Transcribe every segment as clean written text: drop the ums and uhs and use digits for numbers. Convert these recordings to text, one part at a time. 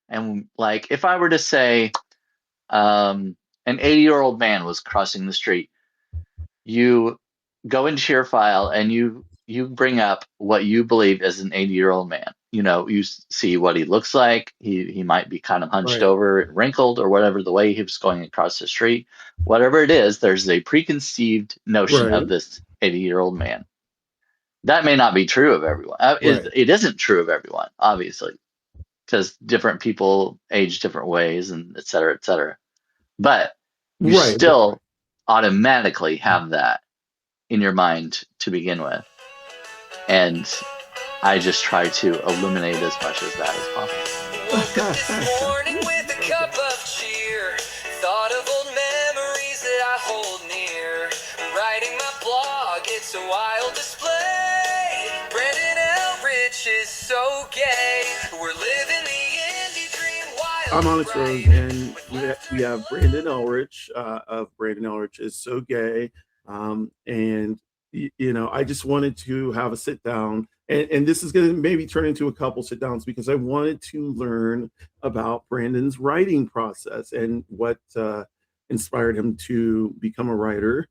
And like, if I were to say, an 80-year-old man was crossing the street, you go into your file and you bring up what you believe is an 80-year-old man. You see what he looks like. He might be kind of hunched Right. over, wrinkled, or whatever, the way he was going across the street. Whatever it is, there's a preconceived notion of Right. this 80-year-old man. That may not be true of everyone. Right. It isn't true of everyone, obviously, because different people age different ways, and et cetera, et cetera. But you Right. Right. still automatically have that in your mind to begin with. And I just try to eliminate as much of that as possible. Woke up this Okay. morning with a cup of cheer. Thought of old memories that I hold near. Writing my blog, it's a wild display. Brandon Elrich is so gay. We're living the indie dream I'm while we OnyxRose, write. and we have Brandon Elrich of Brandon Elrich is So Gay. And, I just wanted to have a sit down, and this is going to maybe turn into a couple sit downs because I wanted to learn about Brandon's writing process and what inspired him to become a writer.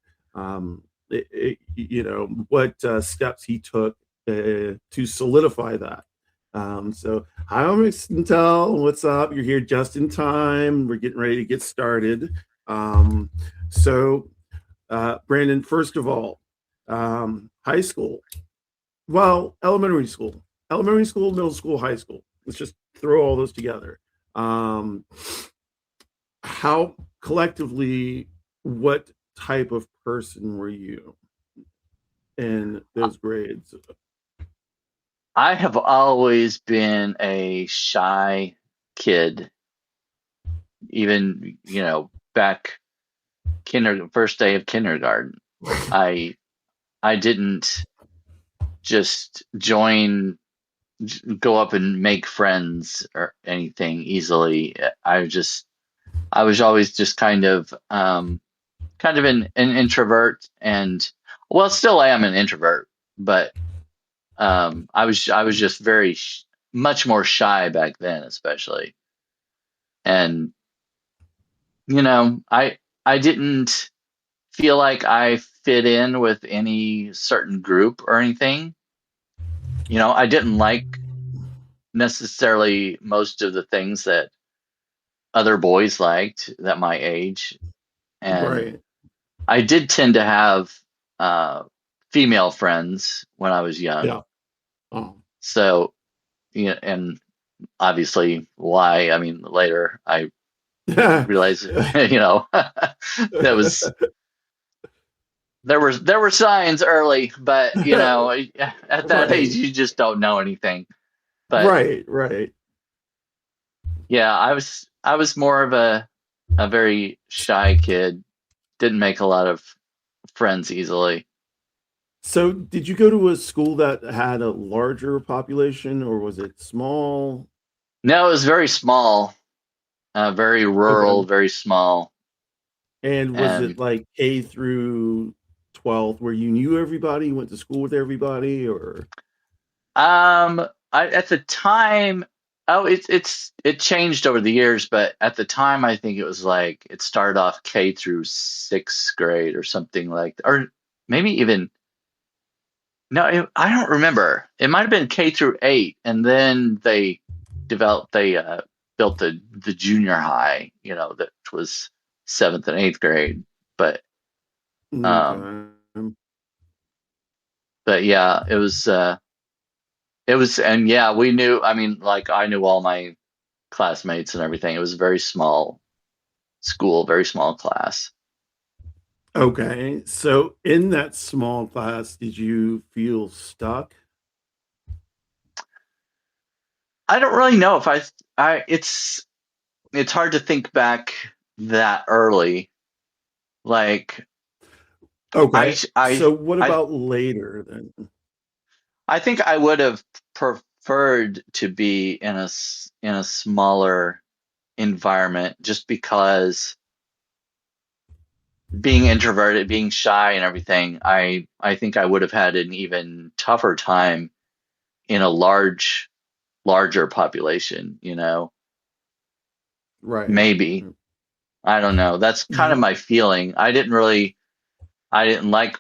What steps he took to solidify that. So hi, I'm Intel. What's up? You're here just in time. We're getting ready to get started. Um, so, Brandon, first of all, high school. Well, elementary school, middle school, high school. Let's just throw all those together. Um, how collectively, what type of person were you in those grades? I have always been a shy kid, even, back first day of kindergarten. I I didn't just go up and make friends or anything easily. I was always just kind of an introvert, and well, still I am an introvert, but I was just much more shy back then, especially. And I didn't feel like I fit in with any certain group or anything. I didn't like necessarily most of the things that other boys liked that my age, and Right. I did tend to have uh, female friends when I was young. Yeah. Um, So, and obviously why, I mean, later I realized, that was there were signs early, but at that age right. you just don't know anything. But Right. Right. yeah, I was more of a very shy kid. Didn't make a lot of friends easily. So, did you go to a school that had a larger population, or was it small? No, it was very small, very rural, Okay. very small. And was it And like K through 12th, where you knew everybody, went to school with everybody, or? at the time, oh, it changed over the years, but at the time, I think it was like it started off K through sixth grade or something like, or maybe even no, I don't remember. It might have been K through eight, and then they built the junior high, that was seventh and eighth grade. But um, Okay. but yeah, it was, and yeah, we knew. I mean, like I knew all my classmates and everything. It was a very small school, very small class. Okay. So, in that small class, did you feel stuck? I don't really know if it's hard to think back that early. Like I Okay. I So, what I about later then? I think I would have preferred to be in a smaller environment, just because being introverted, being shy and everything, I think I would have had an even tougher time in a larger population. Right. maybe. I don't know. That's kind of my feeling. I didn't like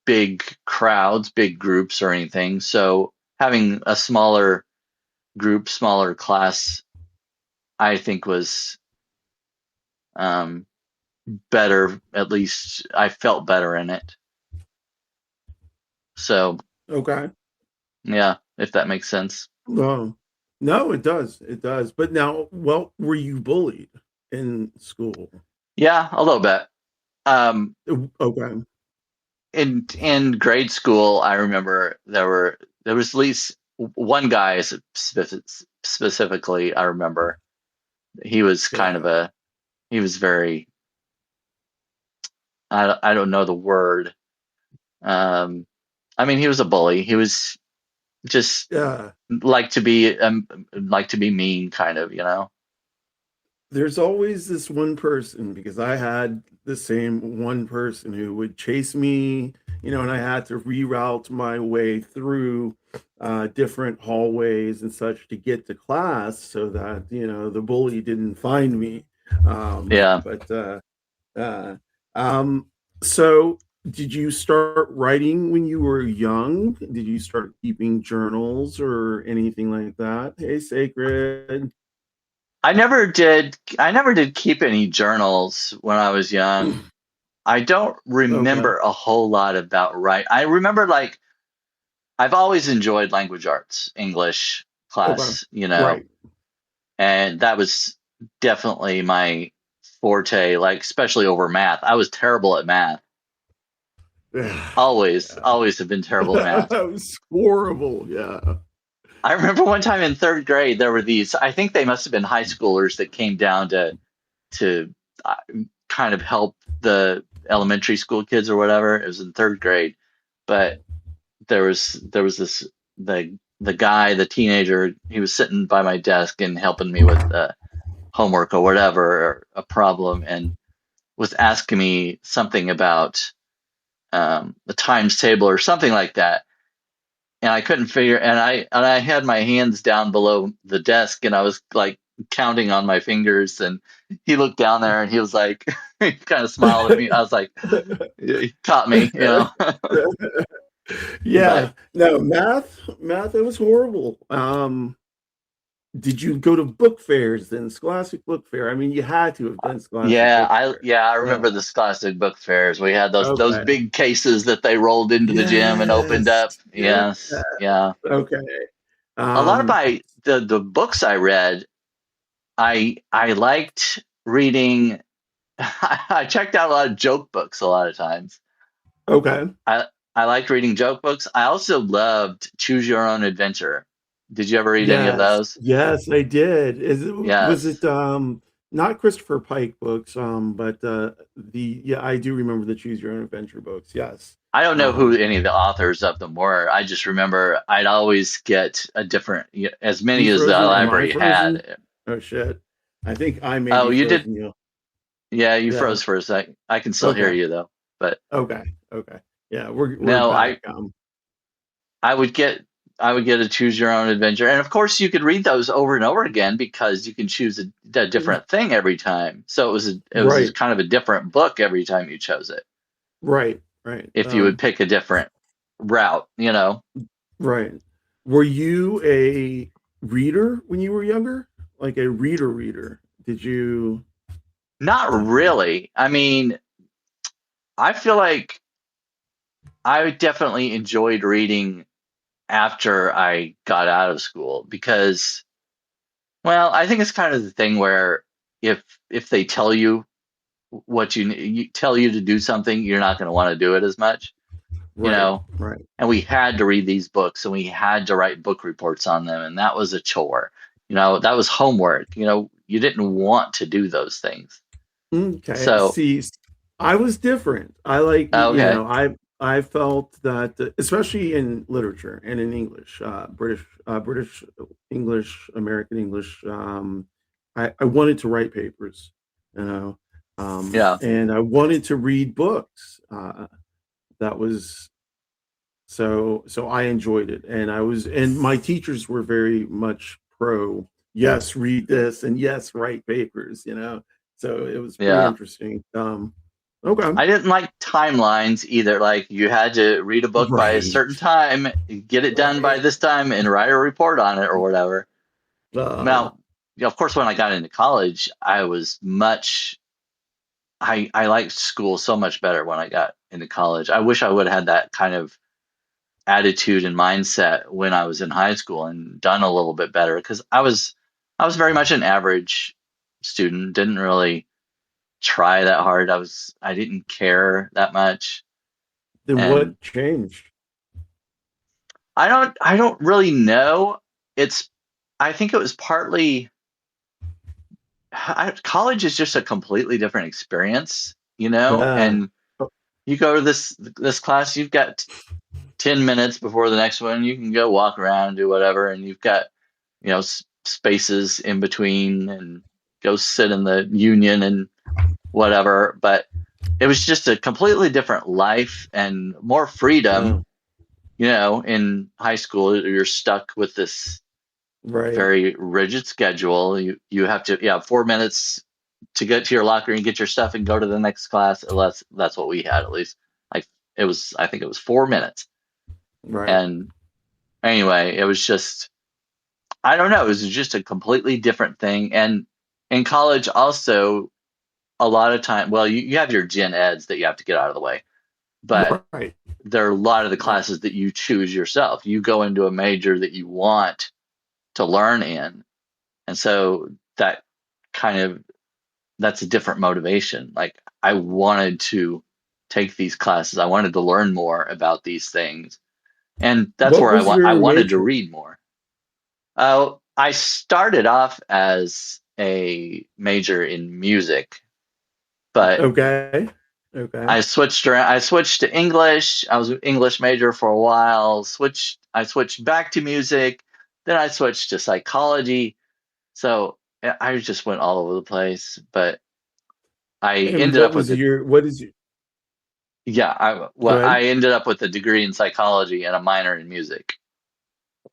big crowds, big groups or anything. So having a smaller group, smaller class, I think was better. At least I felt better in it. So Okay. yeah, if that makes sense. Well, no, it does. It does. But now, well, were you bullied in school? Yeah, a little bit. Okay. In grade school, I remember there was at least one guy specifically. I remember he was kind of Yeah. a he was very I don't know the word. Um, I mean, he was a bully. He was just Yeah. like to be mean, kind of, you know. There's always this one person, because I had the same one person who would chase me, and I had to reroute my way through different hallways and such to get to class so that, the bully didn't find me. Yeah. But uh, um, so did you start writing when you were young? Did you start keeping journals or anything like that? Hey, Sacred. I never did keep any journals when I was young. I don't Okay. remember a whole lot about I remember like I've always enjoyed language arts, English Okay. class, you know, Right. and that was definitely my forte, like especially over math. I was terrible at math. Always, Yeah. always have been terrible at math. That was horrible. Yeah. I remember one time in third grade, there were these, I think they must have been high schoolers that came down to uh, kind of help the elementary school kids or whatever. It was in third grade, but there was this the guy, the teenager, he was sitting by my desk and helping me with homework or whatever, or a problem, and was asking me something about the times table or something like that. And I couldn't figure, and I had my hands down below the desk, and I was like counting on my fingers, and he looked down there and he was like, he kind of smiled at me. I was like, he caught me, you know. Yeah. But No, math, it was horrible. Did you go to book fairs then? Scholastic Book Fair. I mean, you had to have done Scholastic Book Fair. yeah, I Yeah. remember the Scholastic Book Fairs. We had those Okay. big cases that they rolled into the gym and opened Yes. up. Yeah. Yes, yeah. Okay. A lot of Um, my the books I read, I liked reading. I checked out a lot of joke books a lot of times. okay. I I liked reading joke books. I also loved Choose Your Own Adventure. Did you ever read any of Yes. those? Yes, I did. Was Yes. it not Christopher Pike books, but yeah, I do remember the Choose Your Own Adventure books. Yes. I don't know who Um, any of the authors of them were. I just remember I'd always get a different, as many you as the frozen? Am I library frozen? had. Oh shit. I think I may Oh, be you did? frozen you. Yeah, you Yeah. froze for a sec. I can still hear Okay. you though. But Okay. Okay. Yeah, we're no, back. I would get I would get a choose your own adventure. And of course you could read those over and over again because you can choose a different thing every time. So it was Right. kind of a different book every time you chose it. Right. Right. If you would pick a different route, you know. Right. Were you a reader when you were younger? Like a reader? Did you Not um really. I mean, I feel like I definitely enjoyed reading after I got out of school because, well, I think it's kind of the thing where if if they tell you you tell you to do something, you're not going to want to do it as much, you right, know. right. And we had to read these books and we had to write book reports on them, and that was a chore. You know, that was homework. You know, you didn't want to do those things. Okay. So, See, I was different. I like, okay. I felt that especially in literature and in English, British English, American English, I wanted to write papers, you know, Yeah. and I wanted to read books. That was so I enjoyed it, and my teachers were very much pro. yes, read this, and yes, write papers. So it was pretty Yeah. interesting. Okay, I didn't like timelines either. Like you had to read a book by a right, certain time, get it done by right. this time, and write a report on it or whatever. Uh, Now, of course, when I got into college, I liked school so much better when I got into college. I wish I would have had that kind of attitude and mindset when I was in high school and done a little bit better because I was very much an average student, didn't really try that hard. I didn't care that much. then And what changed? I don't really know. It's I think it was partly college is just a completely different experience, Yeah. and you go to this class, you've got 10 minutes before the next one, you can go walk around, do whatever, and you've got, spaces in between and go sit in the union and whatever. But it was just a completely different life and more freedom. Yeah. In high school, you're stuck with this Right. very rigid schedule. You have to, yeah, 4 minutes to get to your locker and get your stuff and go to the next class. Unless that's what we had, at least. Like I think it was 4 minutes. Right. And anyway, it was just, I don't know, it was just a completely different thing. And in college, also, a lot of time, well, you have your gen eds that you have to get out of the way, but Right. there are a lot of the Right. classes that you choose yourself. You go into a major that you want to learn in. And so kind of, that's a different motivation. Like I wanted to take these classes. I wanted to learn more about these things. And that's What where was I your wanted to major? read more. I started off as a major in music, but Okay. Okay. I switched around. I switched to English. I was an English major for a while. I switched back to music. Then I switched to psychology. So I just went all over the place. But I And ended up with what is your, yeah. go I ahead. ended up with a degree in psychology and a minor in music.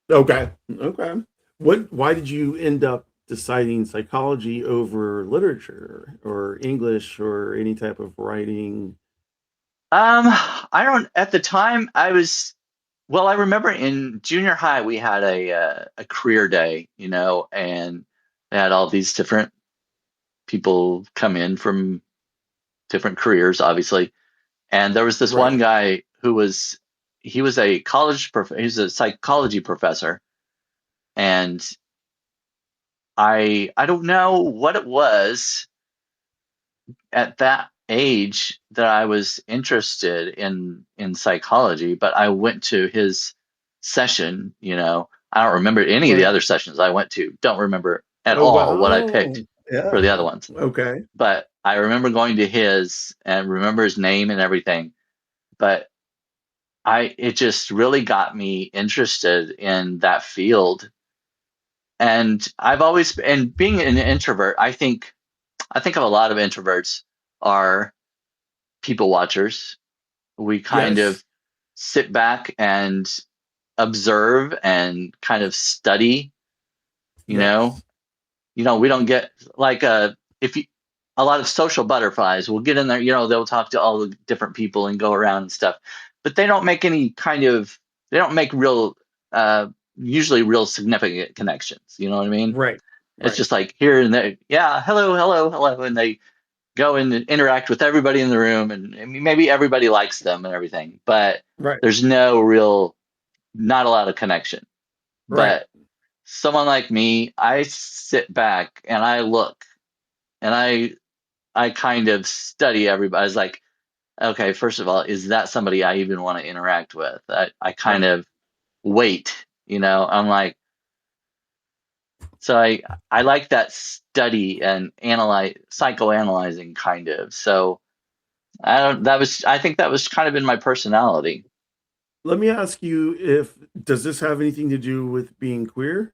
Okay. Okay. Why did you end up deciding psychology over literature or English or any type of writing? I don't. At the time, I was. Well, I remember in junior high we had a career day, and they had all these different people come in from different careers, obviously. And there was this one Right. guy he was a he's a psychology professor, and I don't know what it was at that age that I was interested in psychology, but I went to his session. I don't remember any of the Right. other sessions I went to. Don't remember at Oh all what I wow. picked Yeah. for the other ones. Okay. But I remember going to his and remember his name and everything. But it just really got me interested in that field. And and being an introvert, I think of a lot of introverts are people watchers. We kind Yes. of sit back and observe and kind of study, you know. Yes. We don't get like if you a lot of social butterflies will get in there, they'll talk to all the different people and go around and stuff. But they don't make real uh usually real significant connections. You know what I mean? Right. It's Right. just like here and there, yeah, hello, hello, hello, and they go and interact with everybody in the room, and maybe everybody likes them and everything, but Right. there's not a lot of connection. Right. But someone like me, I sit back and I look and I kind of study everybody. I was like, okay, first of all, is that somebody I even want to interact with? I kind Right. of wait, I'm like, so I like that study and psychoanalyzing kind of. So I think that was kind of in my personality. Let me ask you, if does this have anything to do with being queer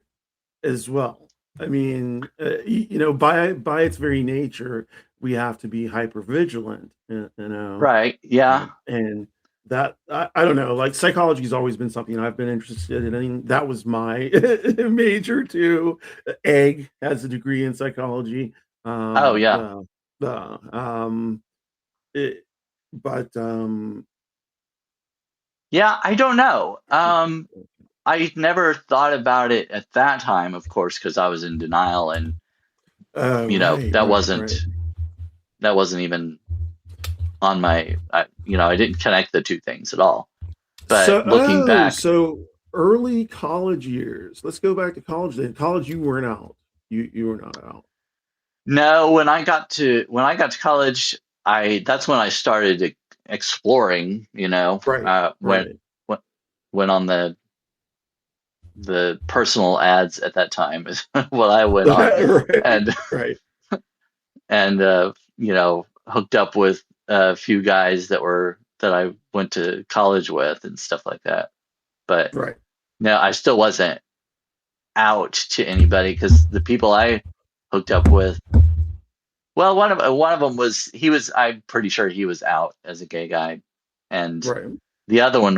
as well? I mean, by its very nature, we have to be hyper vigilant, Right. Yeah. and that I don't know, like psychology has always been something I've been interested in. I mean, that was my major too. Egg has a degree in psychology. Oh yeah. The it, but Yeah, I don't know. I never thought about it at that time, of course, because I was in denial, and right, right. that wasn't even on my, I didn't connect the two things at all. But looking back, So early college years. Let's go back to college then. College, you weren't out. You were not out. no, when I got to college, I that's when I started exploring, Right, right. went went on the personal ads at that time is what I went on, Right, and right, and hooked up with a few guys that I went to college with and stuff like that. But right. no, I still wasn't out to anybody because the people I hooked up with, well, one of them I'm pretty sure he was out as a gay guy, and Right. the other one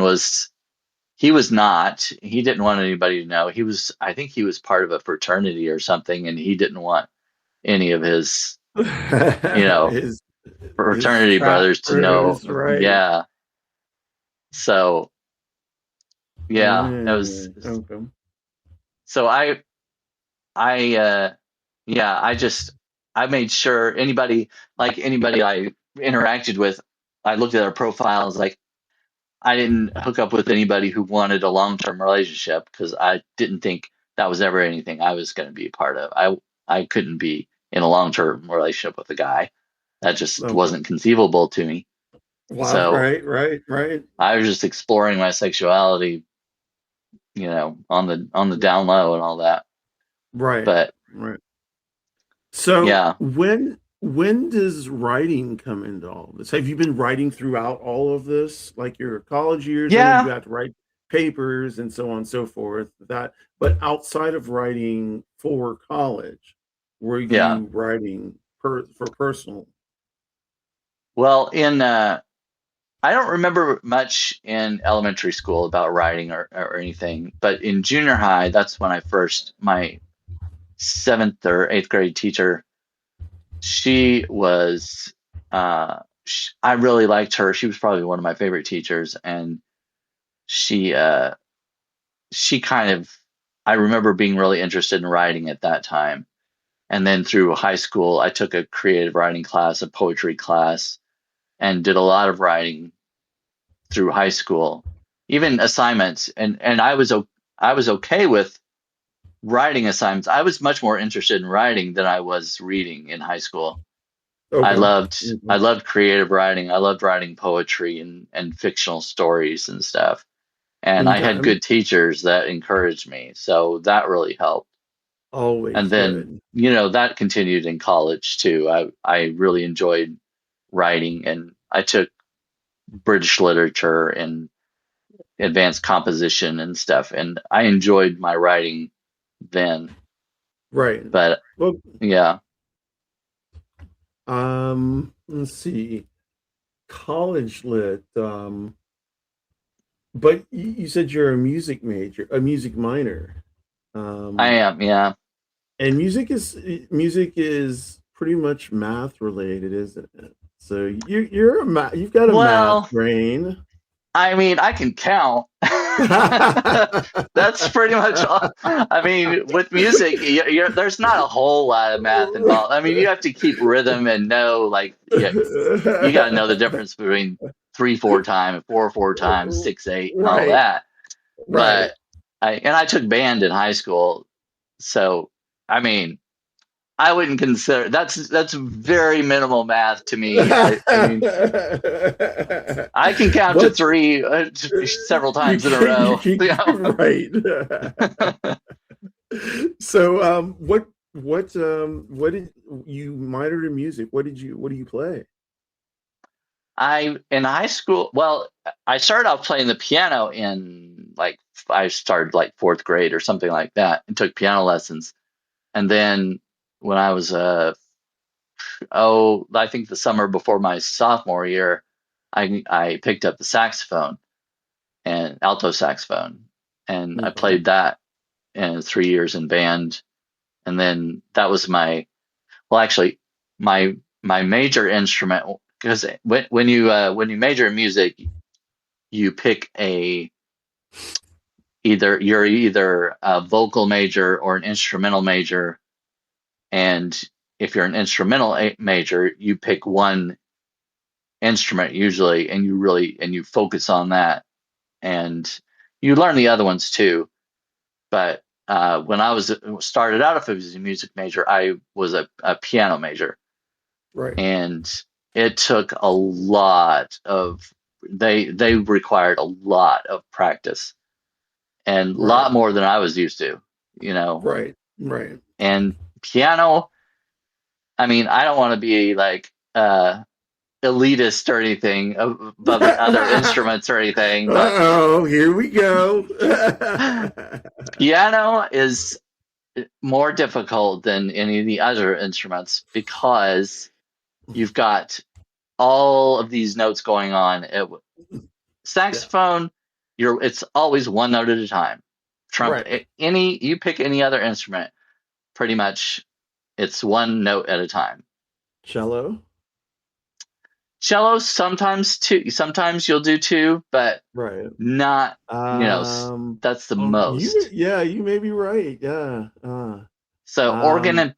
he was not. He didn't want anybody to know. I think he was part of a fraternity or something, and he didn't want any of his, you know, his his fraternity frat brothers to know. bros, right. Yeah. So, yeah, it was, Okay. so I yeah, I made sure anybody I interacted with, I looked at their profiles. Like, I didn't hook up with anybody who wanted a long-term relationship because I didn't think that was ever anything I was going to be a part of. I couldn't be in a long-term relationship with a guy. That just Okay. wasn't conceivable to me. Wow, So right. I was just exploring my sexuality, on the down low and all that. Right, But right. So yeah, when does writing come into all of this? Have you been writing throughout all of this, like your college years? I know you yeah, had to write papers and so on and so forth. But outside of writing for college, were yeah. you writing for personal? Well, I don't remember much in elementary school about writing or anything, but in junior high, that's when my seventh or eighth grade teacher, she was, I really liked her. She was probably one of my favorite teachers. And she, she kind of, I remember being really interested in writing at that time. And then through high school, I took a creative writing class, a poetry class, and did a lot of writing through high school, even assignments. And I was okay with writing assignments. I was much more interested in writing than I was reading in high school. I Okay. loved I loved creative writing. I loved writing poetry and fictional stories and stuff. And I had Okay. good teachers that encouraged me. So that really helped. And Always then, good. that continued in college too. I really enjoyed writing, and I took British literature and advanced composition and stuff, and I enjoyed my writing then. Right. But Well, yeah, let's see. College lit. But you said you're a music major, a music minor. I Um, am. Yeah. and music is pretty much math related, isn't it? So you've got a math Well, brain. I mean, I can count. That's pretty much all. I mean, with music, there's not a whole lot of math involved. I mean, you have to keep rhythm and know, like, yeah, you got to know the difference between 3/4 time, 4/4 times, 6/8, and all Right, that. right. But I took band in high school, so I mean, I wouldn't consider that's very minimal math to me. I mean, I can count to What three several you times in a can you row. can right. So what did you minored in music? What do you play? I in high school, well, I started off playing the piano in, like, I started like fourth grade or something like that, and took piano lessons. And then when I was I think the summer before my sophomore year, I picked up the saxophone and alto saxophone, and I Okay. played that in 3 years in band, and then that was actually my major instrument, because when you major in music, you pick you're either a vocal major or an instrumental major, and if you're an instrumental major, you pick one instrument usually, and you focus on that, and you learn the other ones too. But when I started out, if it was a music major, I was a piano major, Right. and it took a lot of they required a lot of practice, and a lot Right. more than I was used to, you know. Right. Right. And piano, I mean, I don't want to be like elitist or anything above the other instruments or anything, but oh, here we go. piano is more difficult than any of the other instruments, because you've got all of these notes going on. Saxophone, it's always one note at a time. Trumpet, Right. you pick any other instrument, pretty much it's one note at a time. Cello. Cello, sometimes two, sometimes you'll do two, but Right. not, that's the most. You may be right. Yeah. So organ and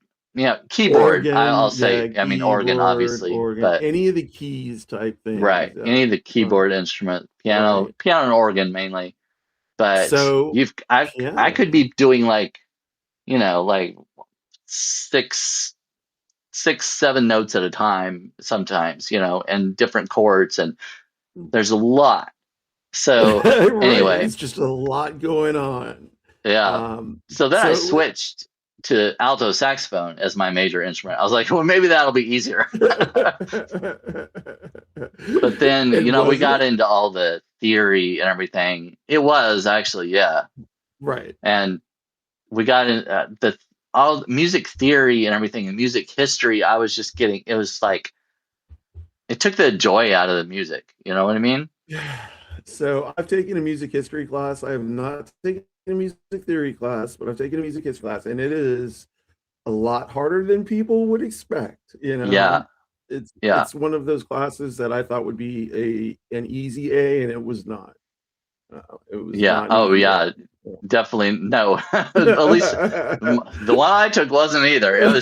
keyboard, I'll say, yeah, I mean, organ, obviously, but any of the keys type things. right, any of the keyboard instrument, piano and organ mainly. But so I could be doing like six, 7 notes at a time sometimes, and different chords, and there's a lot. So anyway, it's just a lot going on. Yeah. So then I switched to alto saxophone as my major instrument. I was like, well, maybe that'll be easier. But then, we got into all the theory and everything. It was actually, yeah. Right. And we got in all music theory and everything, and music history. I was just getting, it was like, it took the joy out of the music. You know what I mean? So I've taken a music history class. I have not taken a music theory class, but I've taken a music history class, and it is a lot harder than people would expect. Yeah. It's one of those classes that I thought would be an easy A, and it was not. It was not definitely no. At least the one I took wasn't either. It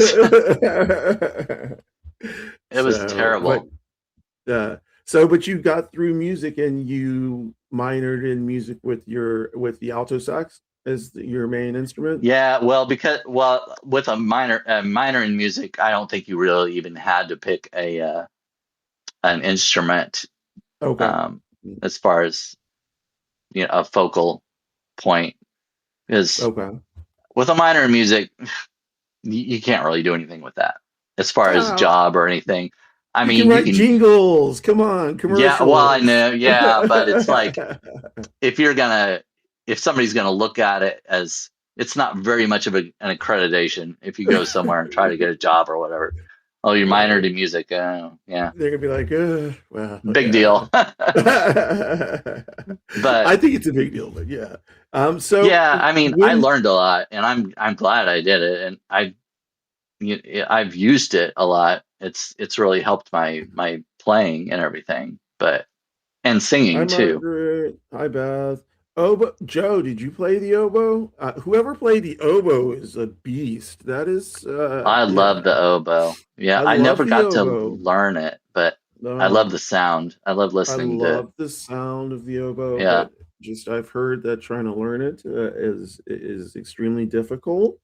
was terrible. But you got through music, and you minored in music with the alto sax as your main instrument. Yeah, well, with a minor in music, I don't think you really even had to pick an instrument. Okay. As far as a focal point, because with a minor in music, you can't really do anything with that as far as job or anything. I mean, you can write jingles. Come on, commercials. Yeah, well, I know. Yeah, but it's like if somebody's gonna look at it as, it's not very much of an accreditation if you go somewhere and try to get a job or whatever. Oh, you're minored in music. Yeah. They're gonna be like, well, big deal. But I think it's a big deal. But yeah. So yeah, I mean, I learned a lot, and I'm glad I did it, and I've used it a lot. It's really helped my playing and everything, and singing too. Margaret. Hi, Beth. Oboe. Joe, did you play the oboe? Whoever played the oboe is a beast. That is. I love the oboe. Yeah, I never got to learn it, but I love the sound. I love listening. I love the sound of the oboe. Yeah. I've heard that trying to learn it is extremely difficult.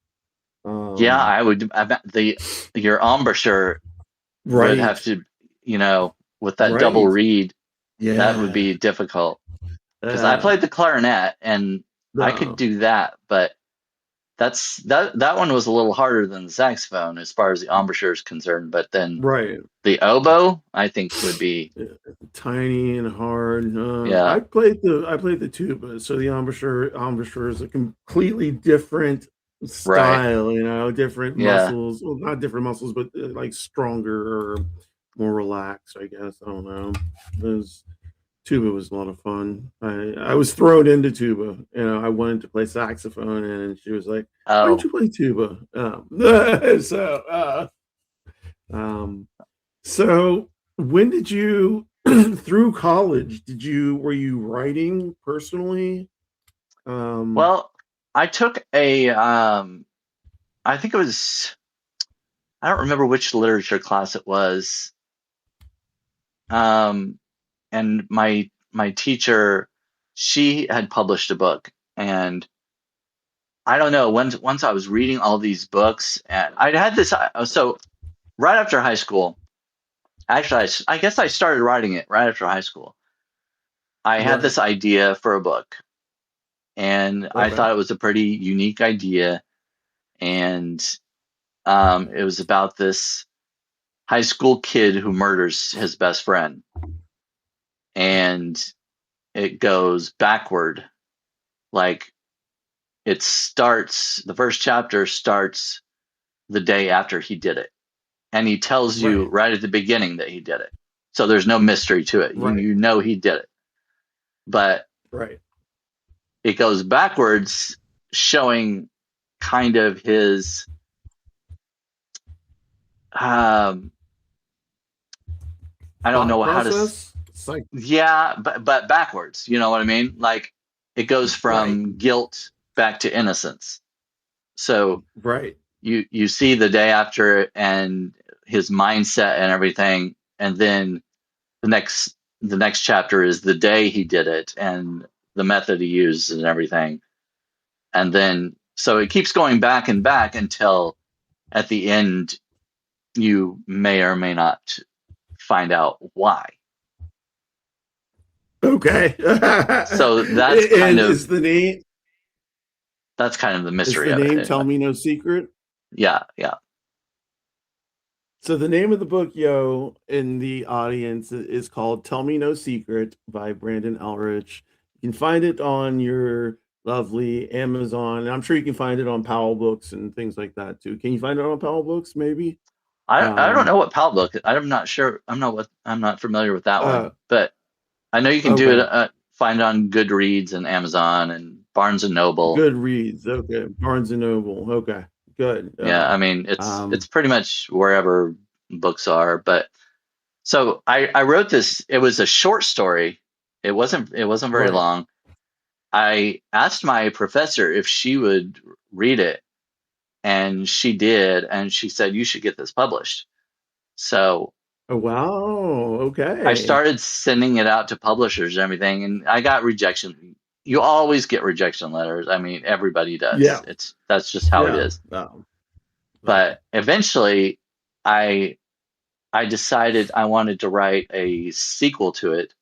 Yeah, I would. Your embouchure would have to, with that double reed. Yeah, that would be difficult. Because I played the clarinet, and I could do that, but that one was a little harder than the saxophone as far as the embouchure is concerned. But then the oboe, I think, would be tiny and hard. Yeah, I played the tuba, so the embouchure is a completely different style, different muscles. Well, not different muscles, but like stronger. more relaxed, I guess. I don't know. Tuba was a lot of fun. I was thrown into tuba. I wanted to play saxophone, and she was like, "Why don't Oh, you play tuba?" So, um, so when did you through college? Were you writing personally? well, I took I think it was, I don't remember which literature class it was. Um, and my teacher, she had published a book, and I don't know, once I was reading all these books, and I'd had this, so right after high school, actually, I guess I started writing it right after high school. I had Right. this idea for a book, and I Okay. thought it was a pretty unique idea. And it was about this high school kid who murders his best friend. And it goes backward. Like, the first chapter starts the day after he did it. And he tells you Right. right at the beginning that he did it. So there's no mystery to it. You, Right. you know he did it. But Right. it goes backwards, showing kind of his um I don't Thought know how to process. It's like yeah, but backwards, you know what I mean? Like, it goes right. from guilt back to innocence. So Right. you see the day after and his mindset and everything, and then the next chapter is the day he did it and the method he used and everything. And then so it keeps going back and back until at the end you may or may not find out why. Okay. So And that's kind of the is mystery the of it name anyway. Tell Me No Secret? Yeah, yeah. So the name of the book, yo, in the audience is called Tell Me No Secret by Brandon Elrich. You can find it on your lovely Amazon. And I'm sure you can find it on Powell Books and things like that too. Can you find it on Powell Books maybe? I don't Um know what Pal book. I'm not sure. I'm not familiar with that uh one. But I know you can do it. okay. Find it on Goodreads and Amazon and Barnes and Noble. Goodreads. Okay. Barnes and Noble. Okay. Good. Yeah, I mean it's Um pretty much wherever books are. But so I wrote this. It was a short story. It wasn't very right. long. I asked my professor if she would read it, and she did, and she said you should get this published. So Oh wow. I Okay. started sending it out to publishers and everything, and I got rejection. You always get rejection letters. I mean, everybody does. Yeah. That's just how it Yeah. is. No. But eventually, I I decided I wanted to write a sequel to it,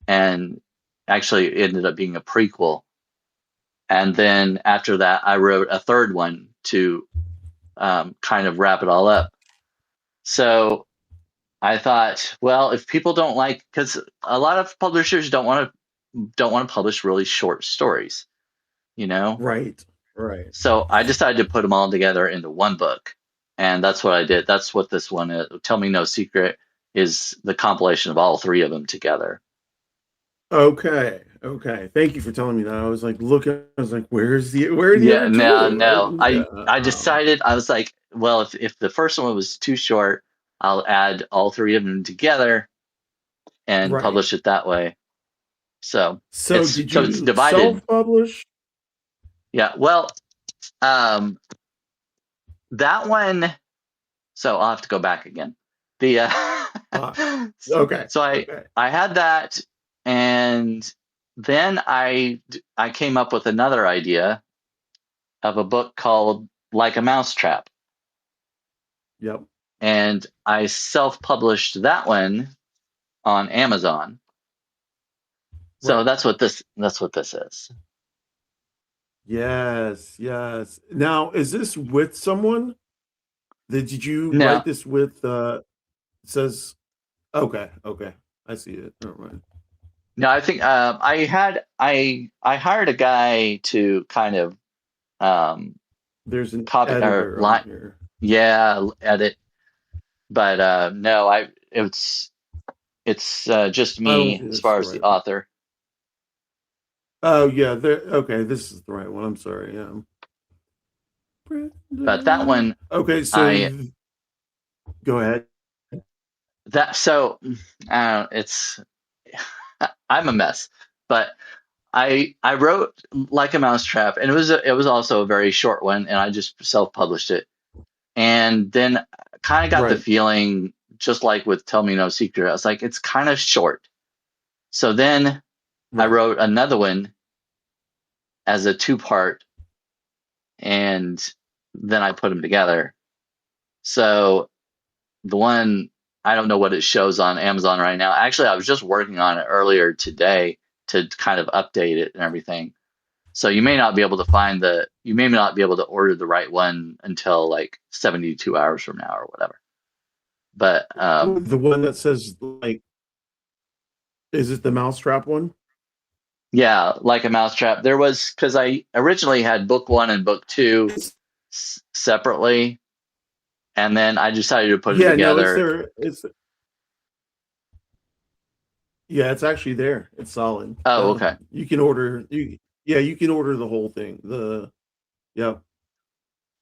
and actually, it ended up being a prequel. And then after that, I wrote a third one to kind of wrap it all up. So I thought, well, if people don't like, because a lot of publishers don't want to publish really short stories, you know? Right. Right. So I decided to put them all together into one book. And that's what I did. That's what this one is. Tell Me No Secret is the compilation of all three of them together. Okay. Okay. Thank you for telling me that. I was like looking. I was like, where are the Yeah, other no, two? no. I Yeah. I decided, I was like, well, if the first one was too short, I'll add all three of them together and Right. publish it that way. So So did it's you divided. self-publish? Yeah. Well, um, that one. So I'll have to go back again. The Uh, okay. so Okay. I had that, and then I came up with another idea of a book called Like a Mousetrap, Yep. and I self-published that one on Amazon. So Right. that's what this is. Yes. Yes. Now, is this with someone? Did you write Now, this with it says okay, okay. I see it. Never mind. no, I think I hired a guy to kind of um, There's an copy or editor on line, here. yeah, edit. but no, it's just I don't me think as that's far the as the right one. author. Oh yeah, okay, this is the right one. I'm sorry. Yeah. But that one, Okay, so I go ahead. that so it's I'm a mess, but I wrote Like a Mousetrap, and it was also a very short one, and I just self published it, and then kind of got the Right, feeling, just like with Tell Me No Secret, I was like, it's kind of short. So then I right. wrote another one as a two part, and then I put them together. So the one, I don't know what it shows on Amazon right now. Actually, I was just working on it earlier today to kind of update it and everything. So you may not be able to you may not be able to order the right one until like 72 hours from now or whatever. But The one that says like, is it the mousetrap one? yeah, Like a Mousetrap. There was, because I originally had book one and book two It's, separately, and then I decided to put them yeah, no, it's together. there. Yeah, it's actually there. It's solid. Oh, okay. You can order yeah, you can order the whole thing. Yeah,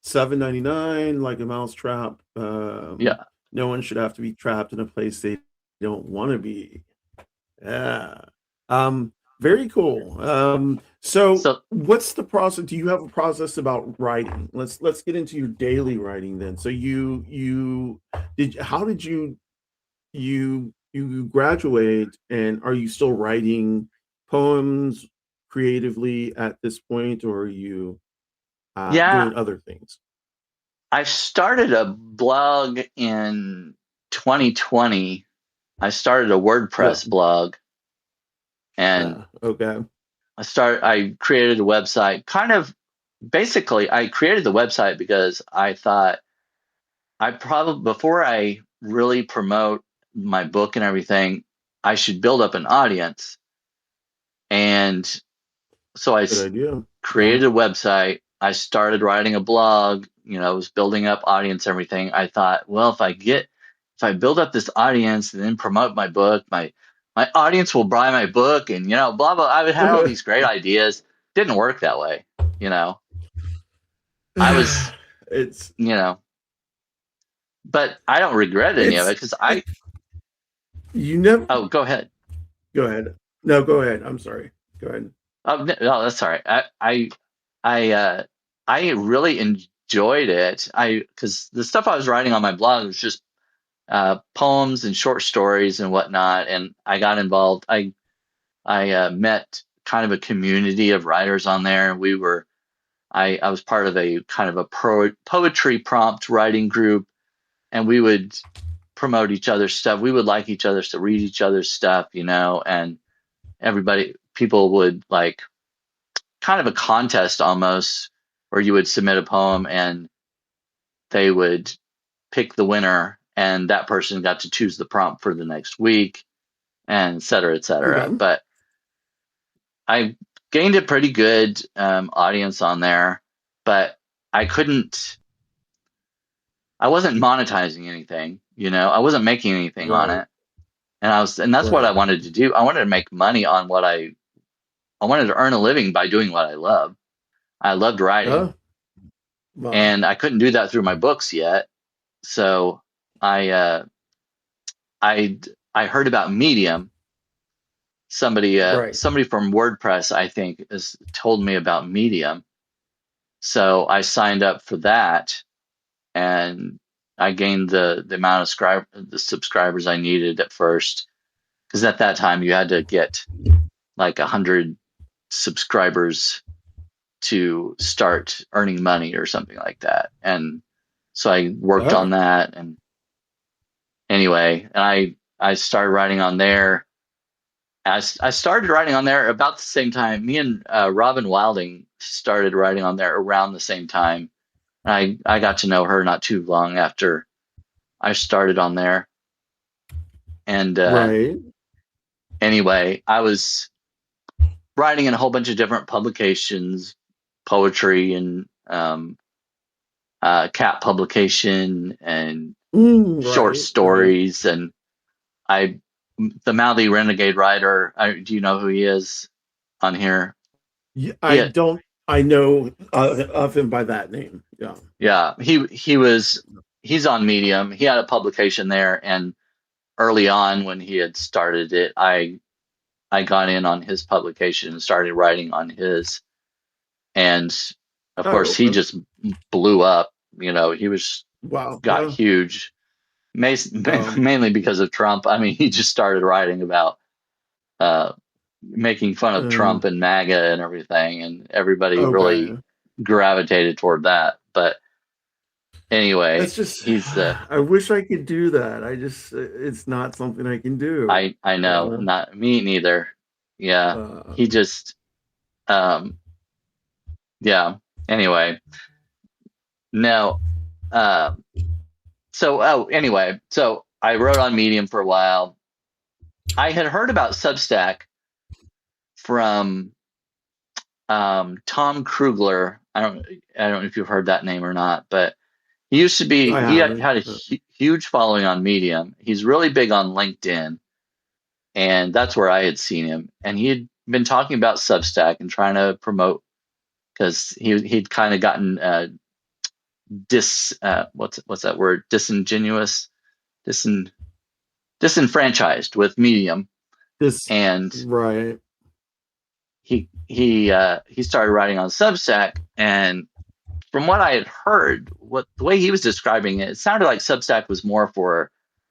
7.99, like a mousetrap. Yeah. No one should have to be trapped in a place they don't want to be. Yeah. Very cool. So So what's the process? Do you have a process about writing? Let's get into your daily writing then. So you did how did you graduate, and are you still writing poems creatively at this point, or are you yeah, doing other things? I started a blog in 2020. I started a Yeah. WordPress blog, and Okay. I created a website. Kind of basically I created the website because I thought I probably, before I really promote my book and everything, I should build up an audience. And so Good idea. Yeah. created a website. I started writing a blog, was building up audience, everything. I thought, well, if I build up this audience and then promote my book, my audience will buy my book, and blah blah. I would have all these great ideas. Didn't work that way. You know, I was, it's you know, but I don't regret any of it it's because it, you never oh, go ahead. go ahead. No, go ahead. I'm sorry. Go ahead. Oh, no, that's all right. I, I really enjoyed it. Because the stuff I was writing on my blog was just poems and short stories and whatnot. And I got involved. I met kind of a community of writers on there. I was part of a kind of a poetry prompt writing group, and we would promote each other's stuff. We would like each other's to read each other's stuff, and people would like kind of a contest almost, where you would submit a poem and they would pick the winner, and that person got to choose the prompt for the next week, and et cetera, et cetera. Okay. But I gained a pretty good audience on there, but I couldn't, I wasn't monetizing anything, I wasn't making anything on Right. it. And that's what I Right. wanted to do. I wanted to make money on I wanted to earn a living by doing what I love. I loved writing, Oh, wow. and I couldn't do that through my books yet. So I, I, I heard about Medium. Right. Somebody from WordPress, I think, has told me about Medium. So I signed up for that, and I gained the amount of the subscribers I needed at first. Because at that time you had to get like 100 subscribers to start earning money or something like that. And so I worked on Oh, that, and anyway, and I started writing on there. I started writing on there about the same time. Me and Robin Wilding started writing on there around the same time. I got to know her not too long after I started on there. And right. anyway, I was writing in a whole bunch of different publications, poetry and cat publication and short Right, right. stories, and the Mouthy Renegade writer. Do you know who he is on here? Yeah, He I had, don't. I know of him by that name. Yeah. yeah, he's on Medium. He had a publication there, and early on when he had started it, I got in on his publication and started writing on his, and of course Oh, he just blew up. He wow. got Yeah. huge, Um. mainly because of Trump. I mean, he just started writing about uh, making fun of uh, Trump and MAGA and everything, and everybody really okay. gravitated toward that. But anyway, That's just. he's I wish I could do that. I just. It's not something I can do. I know, Uh. not me neither. Yeah, uh he just um yeah. Anyway, no. Um, anyway, so I wrote on Medium for a while. I had heard about Substack from Tom Krugler. I don't know if you've heard that name or not, but I he haven't. had a huge following on Medium. He's really big on LinkedIn, and that's where I had seen him. And he had been talking about Substack and trying to promote, because he'd kind of gotten what's that word, disingenuous, disin disenfranchised with Medium, This. and Right. he started writing on Substack. And from what I had heard, the way he was describing it, it sounded like Substack was more for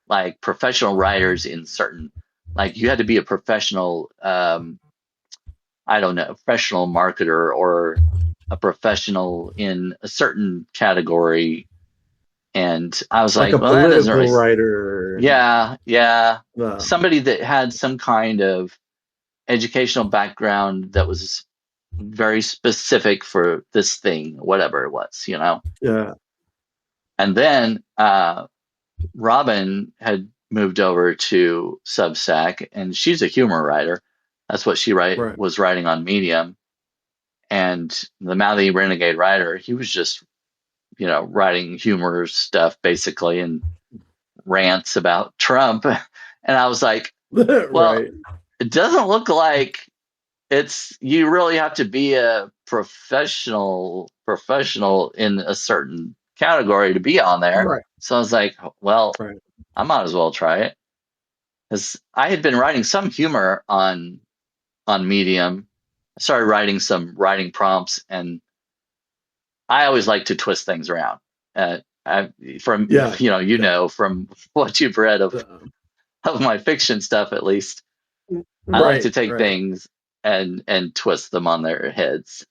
like professional writers in certain, like you had to be a professional, I don't know, professional marketer or a professional in a certain category. And I was Like like, a well, that doesn't political really, writer. yeah, Um, somebody that had some kind of educational background that was very specific for this thing, whatever it was. yeah. And then Robin had moved over to Substack, and she's a humor writer. That's what she Right. was writing on Medium. And the Mouthy Renegade writer, he was just, writing humor stuff basically, and rants about Trump. And I was like, well, Right. it doesn't look like you really have to be a professional in a certain category to be on there. Right. So I was like, well, Right. I might as well try it, because I had been writing some humor on Medium. I started writing some writing prompts, and I always like to twist things around. From Yeah. Yeah. from what you've read Uh, of my fiction stuff, at least, I like to right. take Right. things and twist them on their heads.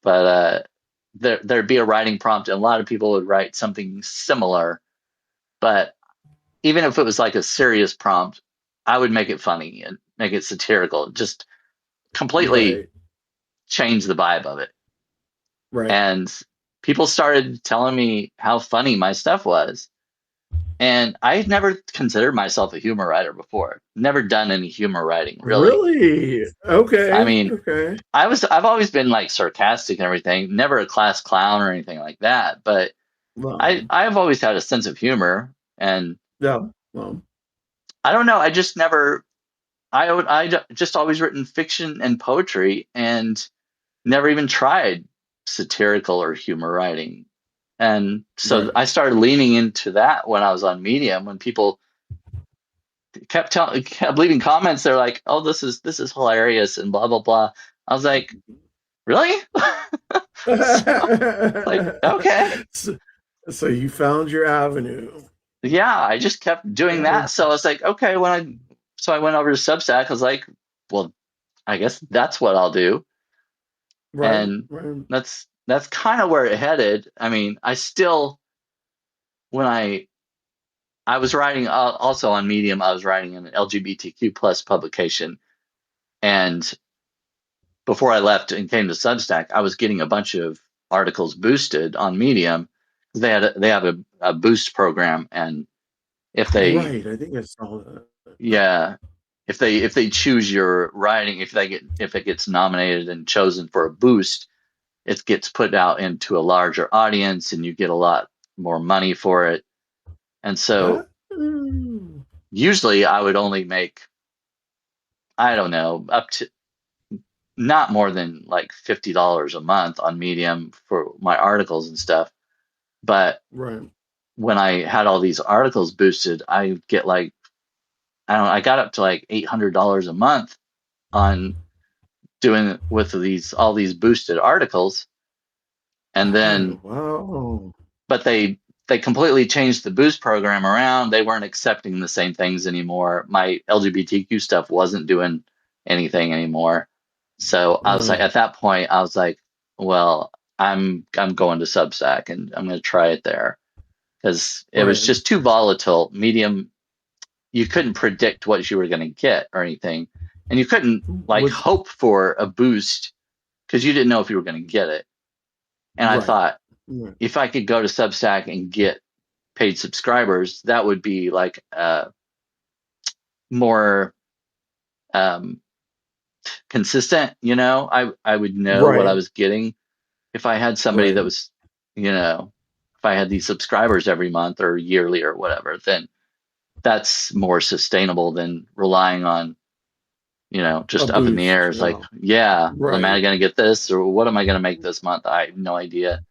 But there'd be a writing prompt, and a lot of people would write something similar. But even if it was like a serious prompt, I would make it funny and make it satirical, just completely Right. change the vibe of it. Right. And people started telling me how funny my stuff was. And I had never considered myself a humor writer before. Never done any humor writing, really. Really? I Okay. mean, Okay. I've always been like sarcastic and everything, never a class clown or anything like that. But Well, I've always had a sense of humor, and yeah. Well, I don't know. I just never. Just always written fiction and poetry, and never even tried satirical or humor writing. And so right. I started leaning into that when I was on Medium. When people kept leaving comments, they're like, "Oh, this is hilarious," and blah blah blah. I was like, "Really?" So, like, okay. so, so you found your avenue. Yeah, I just kept doing Uh, that. So I was like, okay, so I went over to Substack. I was like, well, I guess that's what I'll do. right. And Right. that's kind of where it headed. I mean, I still, when I was writing also on Medium, I was writing an LGBTQ plus publication. And before I left and came to Substack, I was getting a bunch of articles boosted on Medium. They have a boost program, and if they Right. I think I saw that. yeah, if they choose your writing, if it gets nominated and chosen for a boost, it gets put out into a larger audience, and you get a lot more money for it. And so usually I would only make, I don't know, up to not more than like $50 a month on Medium for my articles and stuff. But Right. when I had all these articles boosted, I get like, I don't know, I got up to like $800 a month on doing with all these boosted articles. And then, Wow. but they completely changed the boost program around. They weren't accepting the same things anymore. My LGBTQ stuff wasn't doing anything anymore. So I was like, at that point, I was like, well, I'm going to Substack and I'm going to try it there because it was Right. just too volatile. Medium, you couldn't predict what you were going to get or anything, and you couldn't like Was hope for a boost because you didn't know if you were going to get it. And I right. thought Right. if I could go to Substack and get paid subscribers, that would be like more um, consistent. I would know what I Right. was getting if I had somebody that Right. was, if I had these subscribers every month or yearly or whatever, then that's more sustainable than relying on, A just up in the boost. air. It's like, Yeah. yeah, am I Right. going to get this or what am I going to make this month? I have no idea.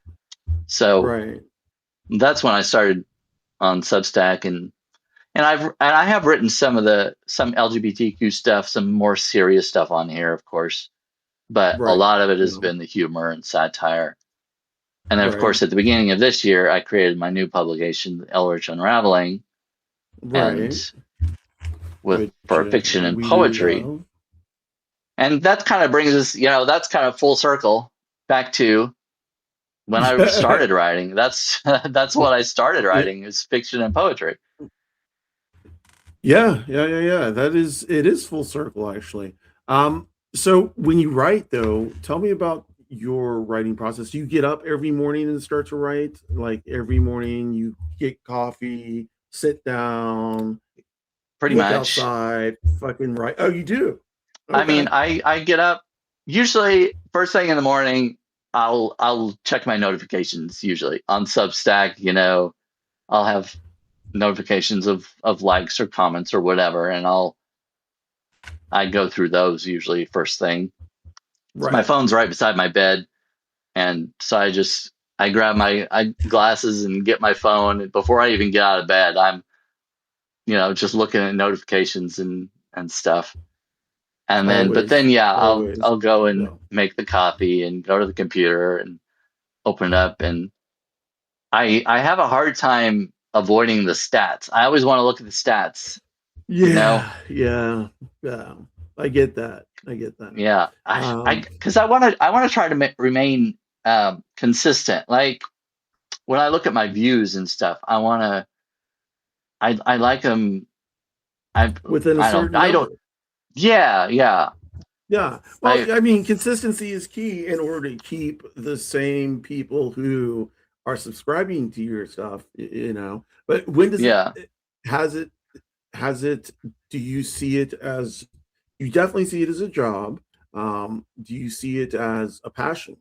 So Right. that's when I started on Substack and I have written some LGBTQ stuff, some more serious stuff on here, of course, but a Right. lot of it has Yeah. been the humor and satire. And then, of Right. course, at the beginning of this year, I created my new publication, Elrich Unraveling, and Right. with Which for fiction and we do poetry. love. And that kind of brings us, that's kind of full circle back to when I started writing. That's that's what I started writing is fiction and poetry. Yeah, yeah, yeah, yeah. It is full circle actually. So when you write though, tell me about your writing process. You get up every morning and start to write? Like every morning you get coffee, sit down, Pretty look much. outside, fucking write. Oh, you do? I mean, Okay. I get up usually first thing in the morning. I'll check my notifications usually on Substack. I'll have notifications of likes or comments or whatever, and I go through those usually first thing. So my Right. phone's right beside my bed, and so I grab my glasses and get my phone and before I even get out of bed. I'm just looking at notifications and stuff. And then, but Always. then, yeah, I'll Always. I'll go and Yeah. make the coffee and go to the computer and open it up. And I have a hard time avoiding the stats. I always want to look at the stats, you know? Yeah, yeah, yeah. I get that. I get that. Yeah, Um, because I want to try to remain consistent. Like when I look at my views and stuff, I like them. I within a certain I don't. number. Yeah, yeah. Yeah. Well, I I mean, consistency is key in order to keep the same people who are subscribing to your stuff, But when does yeah. has it, has it, do you see it as, you definitely see it as a job? Do you see it as a passion?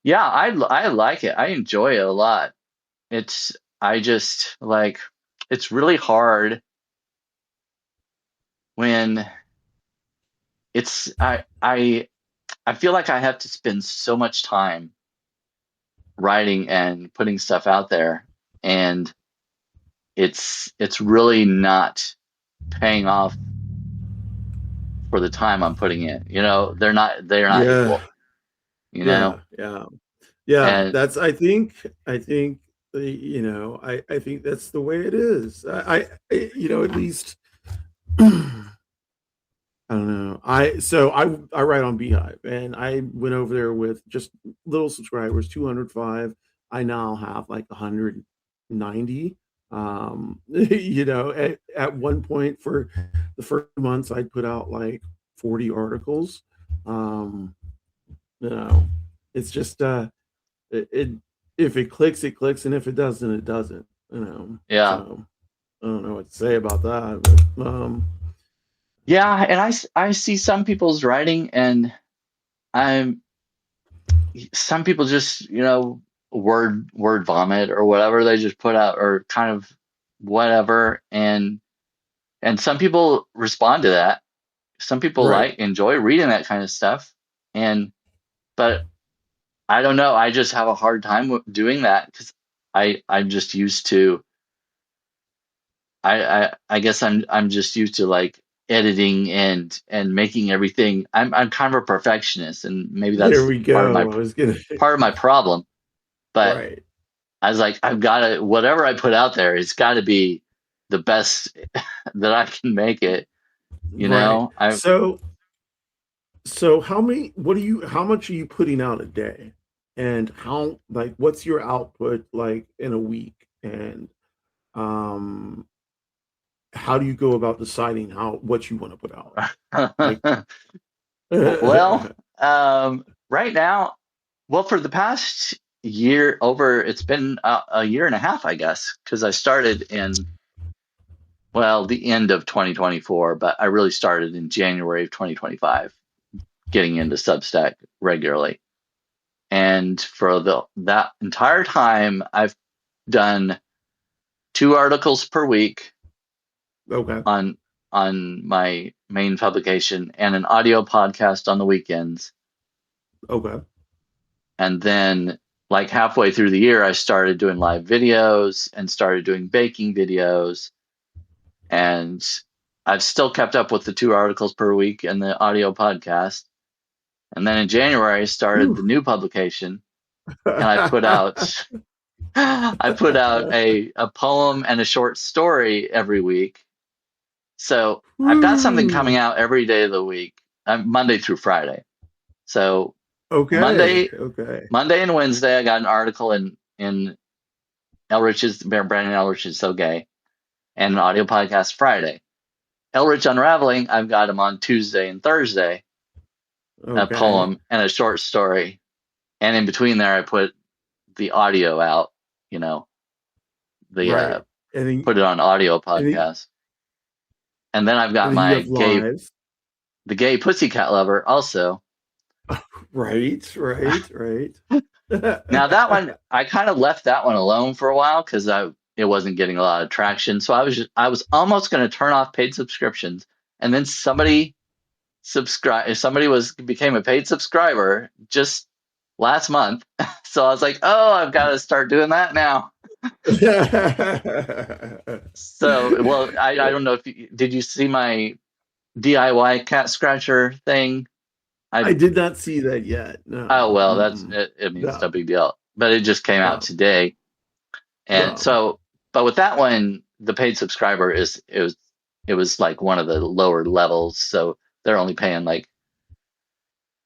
Yeah, I like it. I enjoy it a lot. It's I just like it's really hard when it's I feel like I have to spend so much time writing and putting stuff out there and it's really not paying off for the time I'm putting in. They're not Yeah, equal, yeah, yeah, yeah. and That's, I think that's the way it is. At least I don't know. I write on Beehive, and I went over there with just little subscribers, 205. I now have like 190. At one point for the first months, I'd put out like 40 articles. Um, you know, it's just it if it clicks, it clicks, and if it doesn't, it doesn't. yeah. So I don't know what to say about that, but Yeah, and I see some people's writing and I'm some people just, word vomit or whatever they just put out, or kind of whatever, and some people respond to that. Some people Right. enjoy reading that kind of stuff, but I don't know. I just have a hard time doing that because I'm just used to. I guess I'm just used to like editing and making everything. I'm kind of a perfectionist, and maybe There that's we go. I was gonna. part of my problem. But Right. I was like, I've got to, whatever I put out there, it's got to be the best that I can make it. Right. I So how many? What do you? How much are you putting out a day? And how? Like, what's your output like in a week? And um, how do you go about deciding what you want to put out? Like, well, right now, well, for the past year over, it's been a year and a half, I guess, because I started in, well, the end of 2024, but I really started in January of 2025, getting into Substack regularly. And for that entire time, I've done 2 articles per week okay. on my main publication, and an audio podcast on the weekends. Okay. And then, like halfway through the year, I started doing live videos and started doing baking videos. And I've still kept up with the 2 articles per week and the audio podcast. And then in January, I started the new publication, and I put out a poem and a short story every week. So I've got something coming out every day of the week, Monday through Friday. So Okay. Monday Okay. and Wednesday, I got an article in Brandon Elrich is So Gay, and an audio podcast Friday. Elrich Unraveling, I've got him on Tuesday and Thursday, a Okay. poem and a short story. And in between there, I put the audio out, Right. And then, put it on audio and then, podcast. And then I've got and then you my have lives. the gay pussycat lover also. Right. Right. Right. Now that one, I kind of left that one alone for a while because it wasn't getting a lot of traction. So I was almost going to turn off paid subscriptions, and then somebody became a paid subscriber just last month. So I was like, oh, I've got to start doing that now. So, well, I don't know if did you see my DIY cat scratcher thing? I did not see that yet. Oh, No. well, that's Mm-mm. it. I mean, it's no No. big deal, but it just came out No. today. And No. so, but with that one, the paid subscriber it was like one of the lower levels. So they're only paying like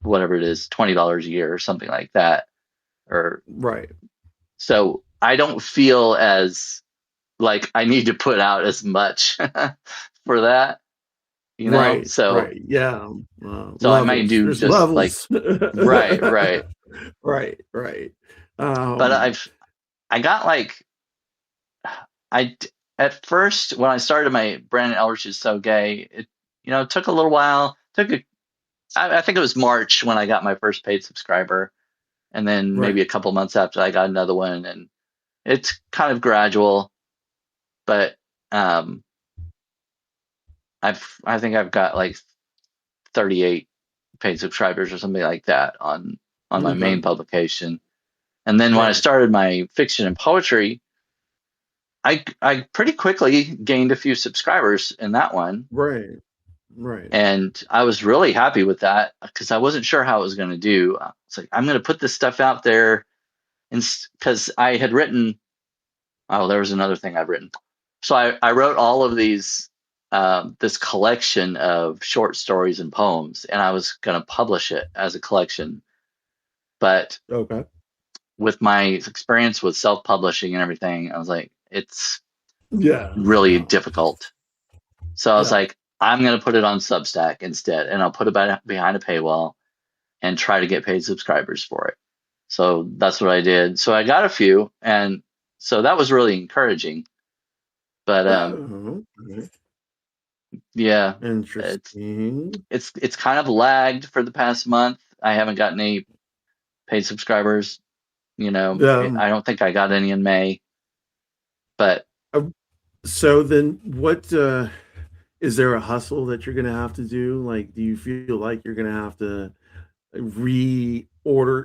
whatever it is, $20 a year or something like that. Or Right. so I don't feel as like I need to put out as much for that, Right. So Right. Yeah. I might Levels. do There's just like levels. right. Right. Right. But Um. I got like I at first when I started my Brandon Elrich is So Gay, it took a little while. I think it was March when I got my first paid subscriber, and then maybe Right. a couple months after I got another one, and it's kind of gradual. But I think I've got like 38 paid subscribers or something like that on my Okay. main publication. And then when I Right. started my fiction and poetry, I pretty quickly gained a few subscribers in that one. Right. Right. And I was really happy with that because I wasn't sure how it was going to do. It's like, I'm going to put this stuff out there. And because I had written, oh, there was another thing I've written. So I wrote all of these, this collection of short stories and poems, and I was going to publish it as a collection. But Okay. with my experience with self-publishing and everything, I was like, it's Yeah. really Yeah. difficult. So I was Yeah. like, I'm going to put it on Substack instead, and I'll put it behind a paywall and try to get paid subscribers for it. So that's what I did. So I got a few, and so that was really encouraging. But Oh, okay. yeah, Interesting. it's kind of lagged for the past month. I haven't gotten any paid subscribers, Um, I don't think I got any in May, but so then what is there a hustle that you're going to have to do? Like, do you feel like you're going to have to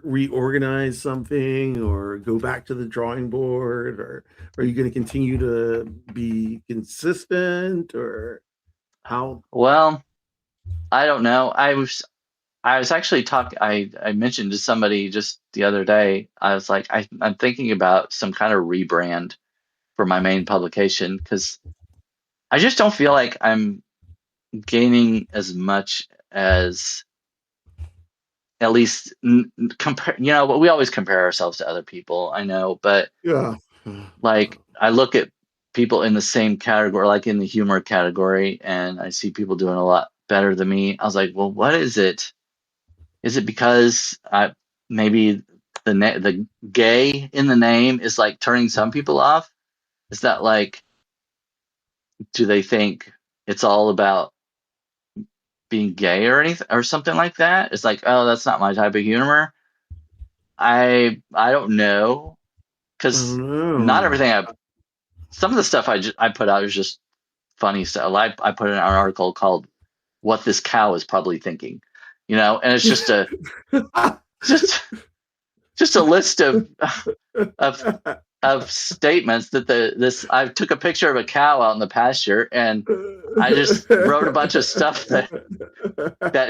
reorganize something or go back to the drawing board, or are you going to continue to be consistent, or how? well, I don't know. I was actually talking. I mentioned to somebody just the other day. I was like, I'm thinking about some kind of rebrand for my main publication because I just don't feel like I'm gaining as much as at least compare. But we always compare ourselves to other people. I know, but Yeah. like I look at people in the same category, like in the humor category, and I see people doing a lot better than me. I was like, well, what is it? Is it because maybe the gay in the name is like turning some people off? Is that like, do they think it's all about being gay or anything or something like that? It's like, oh, that's not my type of humor. I don't know I because don't not know. everything some of the stuff I put out is just funny stuff. I put in an article called "What This Cow Is Probably Thinking," and it's just just a list of of statements that this I took a picture of a cow out in the pasture and I just wrote a bunch of stuff that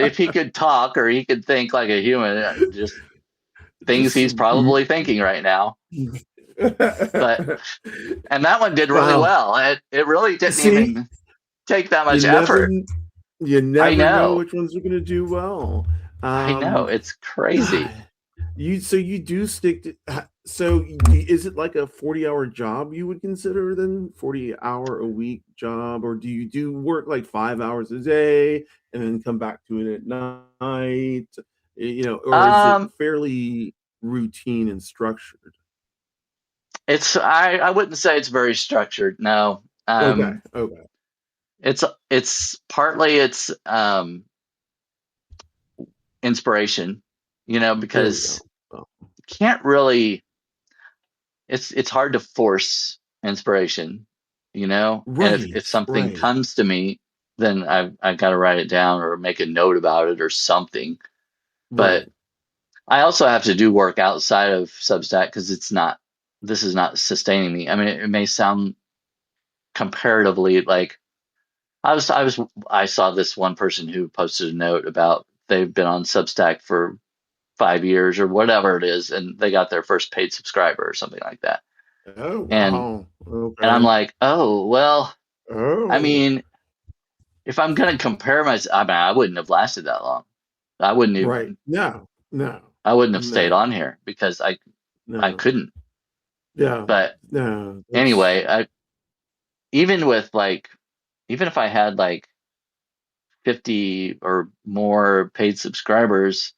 if he could talk or he could think like a human, just things Just he's probably thinking right now. But and that one did really wow. well. It really didn't See, even take that you much never effort. you I never know know. which ones are going to do well. I know. Um, It's crazy. God, you do stick to. So is it like a 40-hour job you would consider, then 40-hour a week job, or do you do work like 5 hours a day and then come back to it at night? Or is it Um, fairly routine and structured? I wouldn't say it's very structured. No. Okay, okay, It's partly it's inspiration, there we because go. Oh, you can't really it's hard to force inspiration, and if right, something right, comes to me, then I've got to write it down or make a note about it or something. But right. I also have to do work outside of Substack because this is not sustaining me. I mean, it may sound comparatively like I saw this one person who posted a note about they've been on Substack for 5 years or whatever it is, and they got their first paid subscriber or something like that. Oh, And wow. and I'm Okay. like, oh well, I Oh, mean, if I'm gonna compare myself, I mean, I wouldn't have lasted that long. I wouldn't right. even No, no, I wouldn't have stayed no, on here because I no. couldn't. Yeah, But no. That's anyway, even with like even if I had like 50 or more paid subscribers,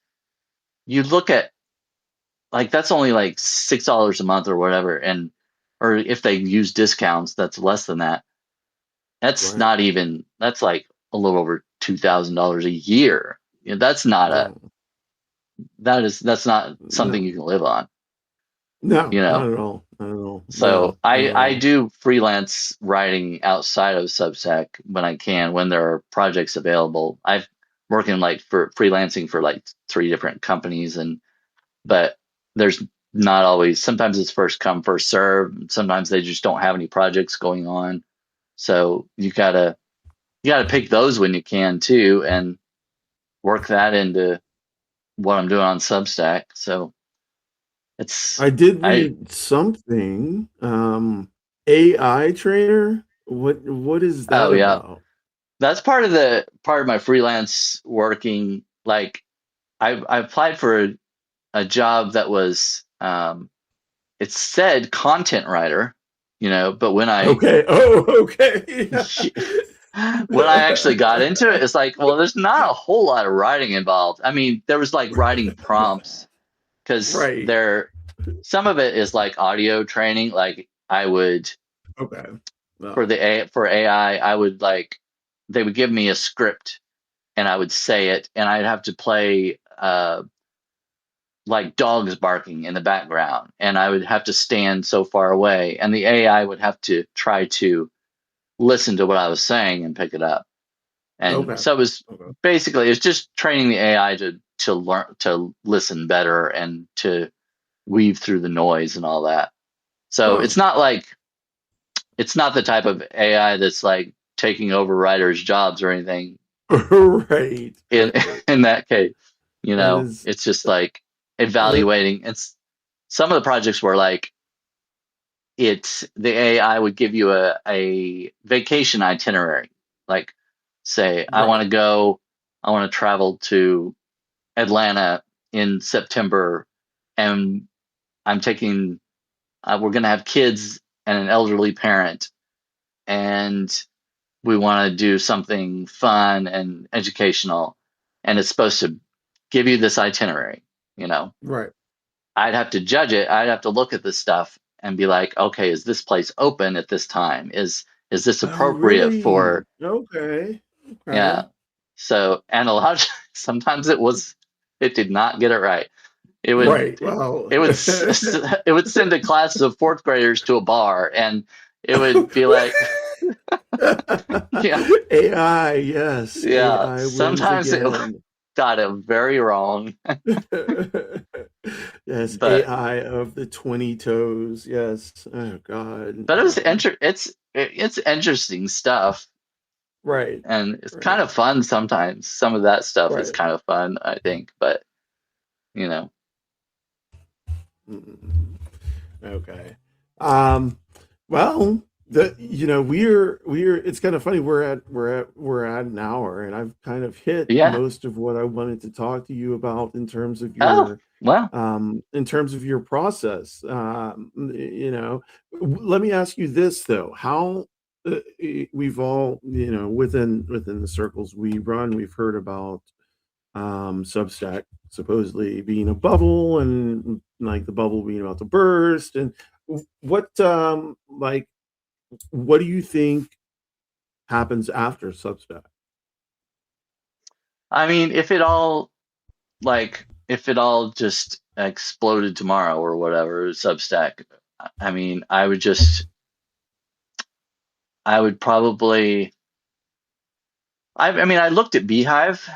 you look at like that's only like $6 a month or whatever, and or if they use discounts, that's less than that. That's right. not even that's like a little over $2,000 a year. That's not a No, that's not something you no, can live on, no, you know. not at all. Not at all. So No, not at I all. do freelance writing outside of Substack when I can, when there are projects available. I've working like for freelancing for like 3 different companies, and but there's not always. Sometimes it's first come first serve. Sometimes they just don't have any projects going on, so you gotta pick those when you can too, and work that into what I'm doing on Substack. So it's I did I read something. AI trainer. What is oh that yeah, about? that's part of my freelance working. Like I applied for a job that was it said content writer, but when I Okay. Oh, okay. when I actually got into it, it's like, well, there's not a whole lot of writing involved. I mean, there was like writing prompts because Right. some of it is like audio training. Like I would Okay. for Well, the for AI, I would like they would give me a script and I would say it, and I'd have to play like dogs barking in the background, and I would have to stand so far away, and the AI would have to try to listen to what I was saying and pick it up. And Okay. so it was Okay. basically, it's just training the AI to learn to listen better and to weave through the noise and all that. So Huh. it's not the type of AI that's like taking over writers' jobs or anything Right. in Right. in that case. That is It's just like uh, evaluating. It's some of the projects were like it's the AI would give you a vacation itinerary. Like say right. I want to travel to Atlanta in September, and I'm taking we're going to have kids and an elderly parent, and we want to do something fun and educational, and it's supposed to give you this itinerary. You know, Right. I'd have to judge it. I'd have to look at this stuff and be like, okay, is this place open at this time? Is this Oh, appropriate really? for Okay. yeah? Okay. So and a lot of, sometimes it did not get it right. It would Right. Well, it would send a class of fourth graders to a bar, and it would be like yeah, AI, yes, yeah. AI wins Sometimes it again. got it very wrong, Yes, but AI of the 20 toes. Yes. Oh God. it was it's interesting stuff, Right. and it's kind Right. of fun sometimes. Some of that stuff is Right. kind of fun, I think, but you know, Mm. Okay. Um, well, we're it's kind of funny. We're at an hour, and I've kind of hit yeah. most of what I wanted to talk to you about Oh, well, in terms of your process. Let me ask you this though: how we've all, within the circles we run, we've heard about Substack supposedly being a bubble and like the bubble being about to burst. And what do you think happens after Substack? I mean, if it all just exploded tomorrow or whatever, Substack, I mean, I would probably, I mean, I looked at Beehive.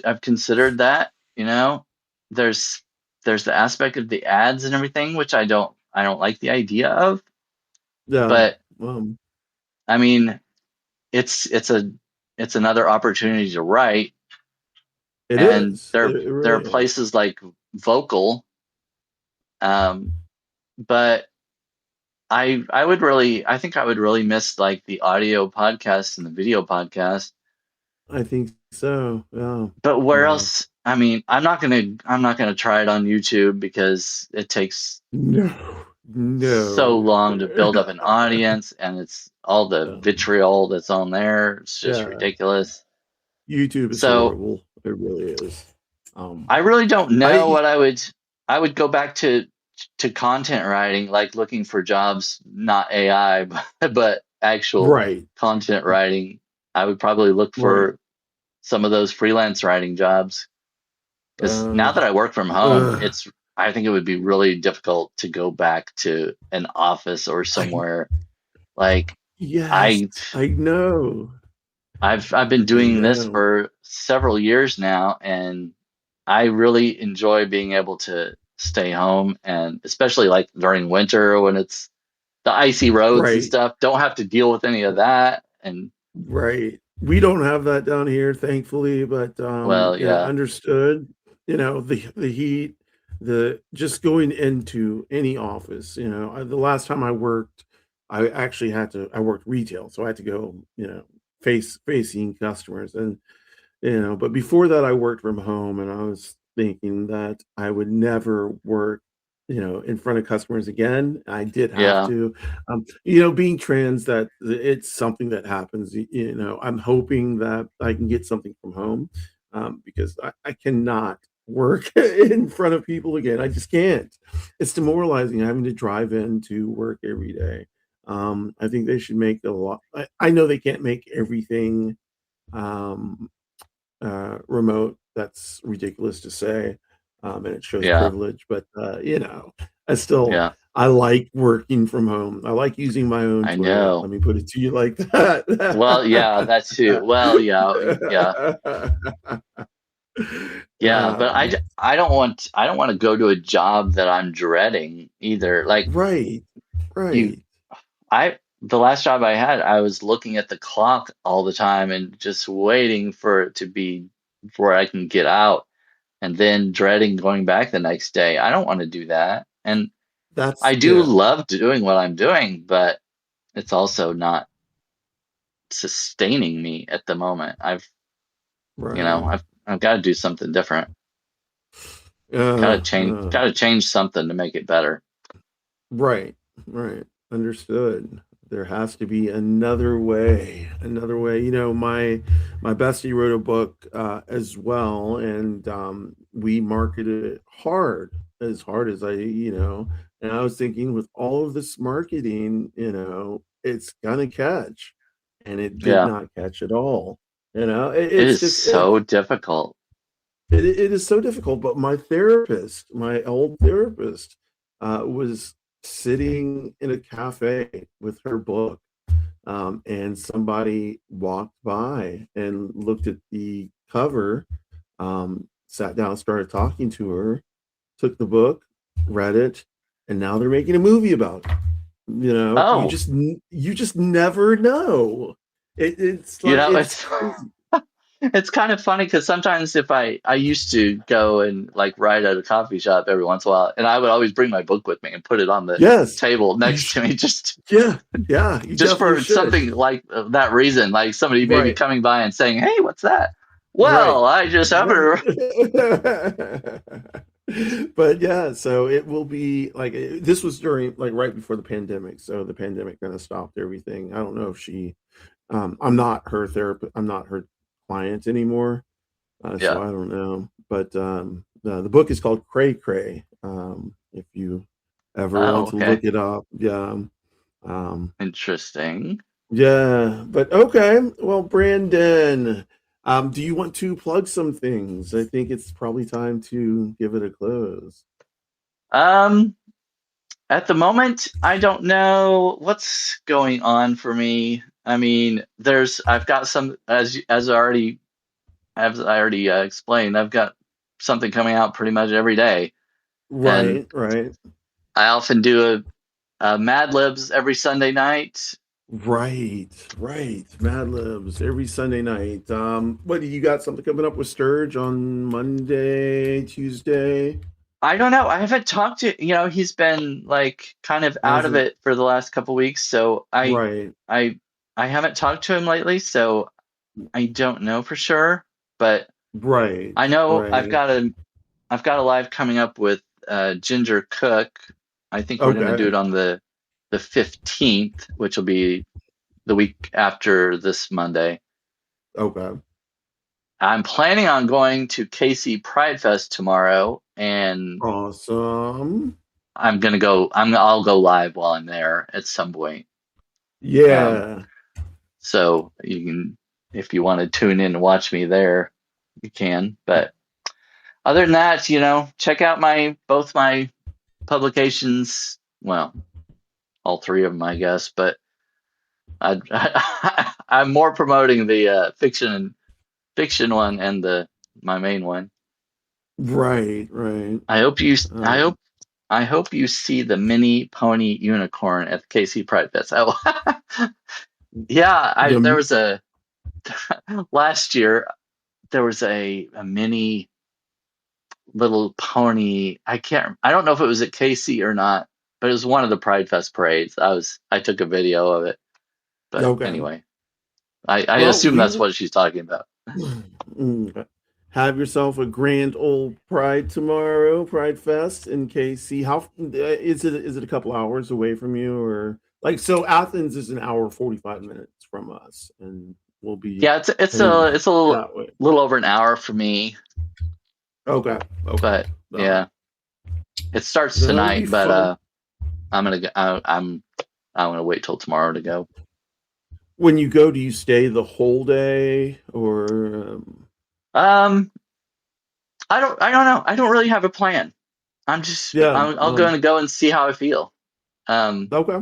I've considered that, you know, there's, there's the aspect of the ads and everything, which I don't like the idea of, Yeah, but um, I mean, it's, it's a, it's another opportunity to write. it And is. It there are really is. places like Vocal, um, but I think I would really miss like the audio podcast and the video podcast. I think so. Yeah, But where yeah. else? I mean, I'm not gonna try it on YouTube because it takes No, so no. long to build up an audience, and it's all the Um, vitriol that's on there. It's just yeah, ridiculous. YouTube is So horrible. It really is. I really don't know I what I would go back to content writing, like looking for jobs, not AI, but actual right, content writing. I would probably look right. for some of those freelance writing jobs, because Uh, now that I work from home, uh, I think it would be really difficult to go back to an office or I somewhere. Like yes, I I know. I've been I doing this know. for several years now, and I really enjoy being able to stay home, and especially like during winter when it's the icy roads and Right, stuff, don't have to deal with any of that. And right. We don't have that down here, thankfully, but well, yeah, yeah, understood. The heat, the just going into any office. The last time I worked, I actually I worked retail, so I had to go, facing customers, and but before that, I worked from home, and I was thinking that I would never work, in front of customers again. I did have yeah, to, being trans, that it's something that happens. I'm hoping that I can get something from home, because I cannot work in front of people again. I just can't. It's demoralizing having to drive in to work every day. I think they should make a lot. I know they can't make everything. Um, Remote. That's ridiculous to say. and it shows Yeah. privilege. But I still Yeah. I like working from home. I like using my own I toilet. Let know. me put it to you like that. Well, yeah, that too. Well, yeah, yeah, yeah. But Um, I don't want to go to a job that I'm dreading either. Like right, you, right. the last job I had, I was looking at the clock all the time and just waiting for it to be before I can get out, and then dreading going back the next day. I don't want to do that. And That's I do yeah, love doing what I'm doing, but it's also not sustaining me at the moment. right. I've got to do something different. Uh, uh, Got to change something to make it better. right, right. Understood. There has to be another way. Another way. My bestie wrote a book as well, and we marketed it hard as And I was thinking, with all of this marketing, it's gonna catch, and it did Yeah, not catch at all. it It's is just so difficult. it is so difficult. But my old therapist, was sitting in a cafe with her book, and somebody walked by and looked at the cover, sat down, started talking to her, took the book, read it, and now they're making a movie about it. Oh, You just never know. It's like it's it's crazy. it's kind of funny because sometimes if I used to go and like write at a coffee shop every once in a while, and I would always bring my book with me and put it on the Yes, table you next to sh- me, just yeah, yeah, you definitely for should. something like that reason, like somebody maybe Right, coming by and saying, "Hey, what's that?" right. Well, I just happened Right. to. But yeah, so it will be like this was during like right before the pandemic. So the pandemic kind of stopped everything. I don't know if I'm not her therapist, I'm not her client anymore. So Yeah. I don't know. But the book is called Cray Cray. If you ever Oh, want to okay. look it up. Yeah. Um, Interesting. yeah, but okay. Well, Brandon, do you want to plug some things? I think it's probably time to give it a close. Um, at the moment, I don't know what's going on for me. I mean, I've got some, as I already explained, I've got something coming out pretty much every day, and Right, right, I often do a Mad Libs every Sunday night. right, right. Mad Libs every Sunday night. What do you got something coming up with Sturge on Monday, Tuesday? I don't know. I haven't talked to, he's been like kind of out As of it it for the last couple weeks, so right, I I haven't talked to him lately, so I don't know for sure, but right, I know right. I've got a live coming up with Ginger Cook. I think we're going to do Okay, it on the 15th, which will be the week after this Monday. okay. I'm planning on going to KC Pride Fest tomorrow, and Awesome. I'll go live while I'm there at some point. Um, Yeah. so you can, if you want to tune in and watch me there, you can. But other than that, check out both my publications. Well, all three of them, I guess. But I'm more promoting the fiction one and the my main one. Right, right. I hope you. Um, I hope you see the mini pony unicorn at the KC Pride Fest. Yeah, there the was a last year. There was a mini little pony. I don't know if it was at KC or not, but it was one of the Pride Fest parades. I took a video of it. But okay. anyway, I Well, assume we that's will what she's talking about. have yourself a grand old Pride tomorrow, Pride Fest in KC. How is it? Is it a couple hours away from you, or like so? Athens is an hour 45 minutes from us, and we'll be Yeah, heading it's a that way. little over an hour for me, Okay, okay. but yeah, it starts That'll be tonight. But fun. I'm gonna wait till tomorrow to go. When you go, do you stay the whole day, or Um, I don't know. I don't really have a plan. Yeah. I'll going to go and see how I feel. Okay.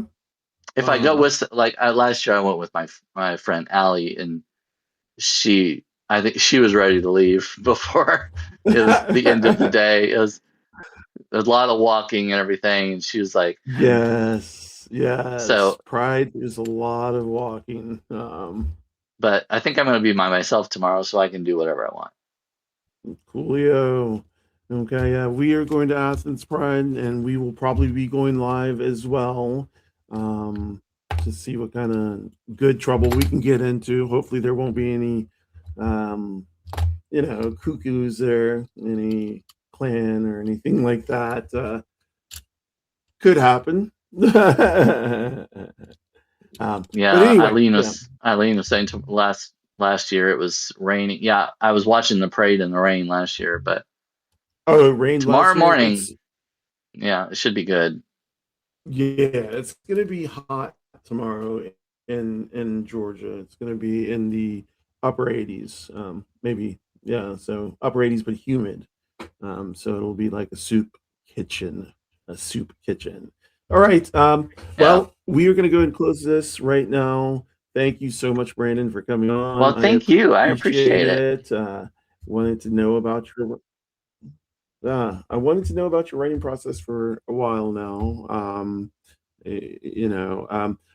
If I go with like last year, I went with my friend Allie, and I think she was ready to leave before it was the end of the day. It was a lot of walking and everything, and she was like, Yes. so. Pride is a lot of walking. But I think I'm going to be by myself tomorrow, so I can do whatever I want. Coolio. Okay, yeah, we are going to Athens Pride, and we will probably be going live as well, to see what kind of good trouble we can get into. Hopefully, there won't be any, cuckoos there, any clan or anything like that. Could happen. Yeah, But anyway, yeah. Eileen was saying to last year it was raining. Yeah, I was watching the parade in the rain last year, but Oh, it rained tomorrow last year. morning, yeah, it should be good. It's gonna be hot tomorrow in Georgia. It's gonna be in the upper 80s, maybe. Yeah, so upper 80s, but humid. So it'll be like a soup kitchen. All right. Yeah. Well, we are gonna go and close this right now. Thank you so much, Brandon, for coming on. Well, I thank you. I appreciate appreciate it. it. Wanted to know about your I wanted to know about your writing process for a while now.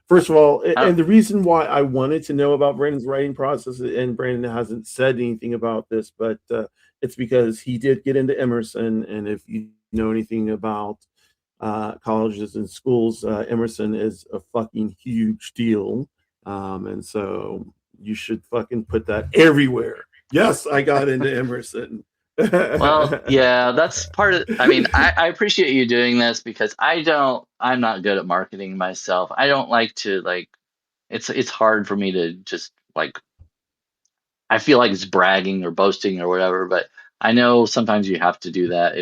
First of all, I, and the reason why I wanted to know about Brandon's writing process, and Brandon hasn't said anything about this, but it's because he did get into Emerson. And if you know anything about colleges and schools, Emerson is a fucking huge deal. And so you should fucking put that everywhere. Yes, I got into Emerson. well, yeah, that's part of. I mean, I appreciate you doing this because I'm not good at marketing myself. I don't like to like. It's hard for me to just like. I feel like it's bragging or boasting or whatever, but I know sometimes you have to do that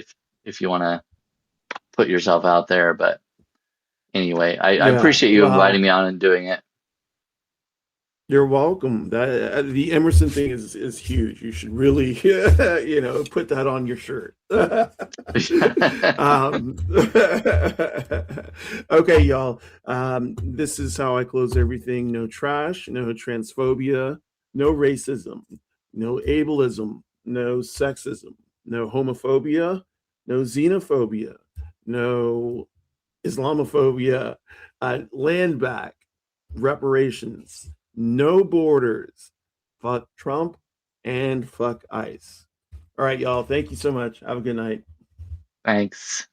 if you want to put yourself out there. But anyway, I Yeah, appreciate you inviting well, me on and doing it. you're welcome. That the Emerson thing is huge. You should really, put that on your shirt. um, okay, y'all. This is how I close everything. No trash, no transphobia, no racism, no ableism, no sexism, no homophobia, no xenophobia, no Islamophobia, land back, reparations, no borders, fuck Trump, and fuck ICE. All right, y'all. Thank you so much. Have a good night. Thanks.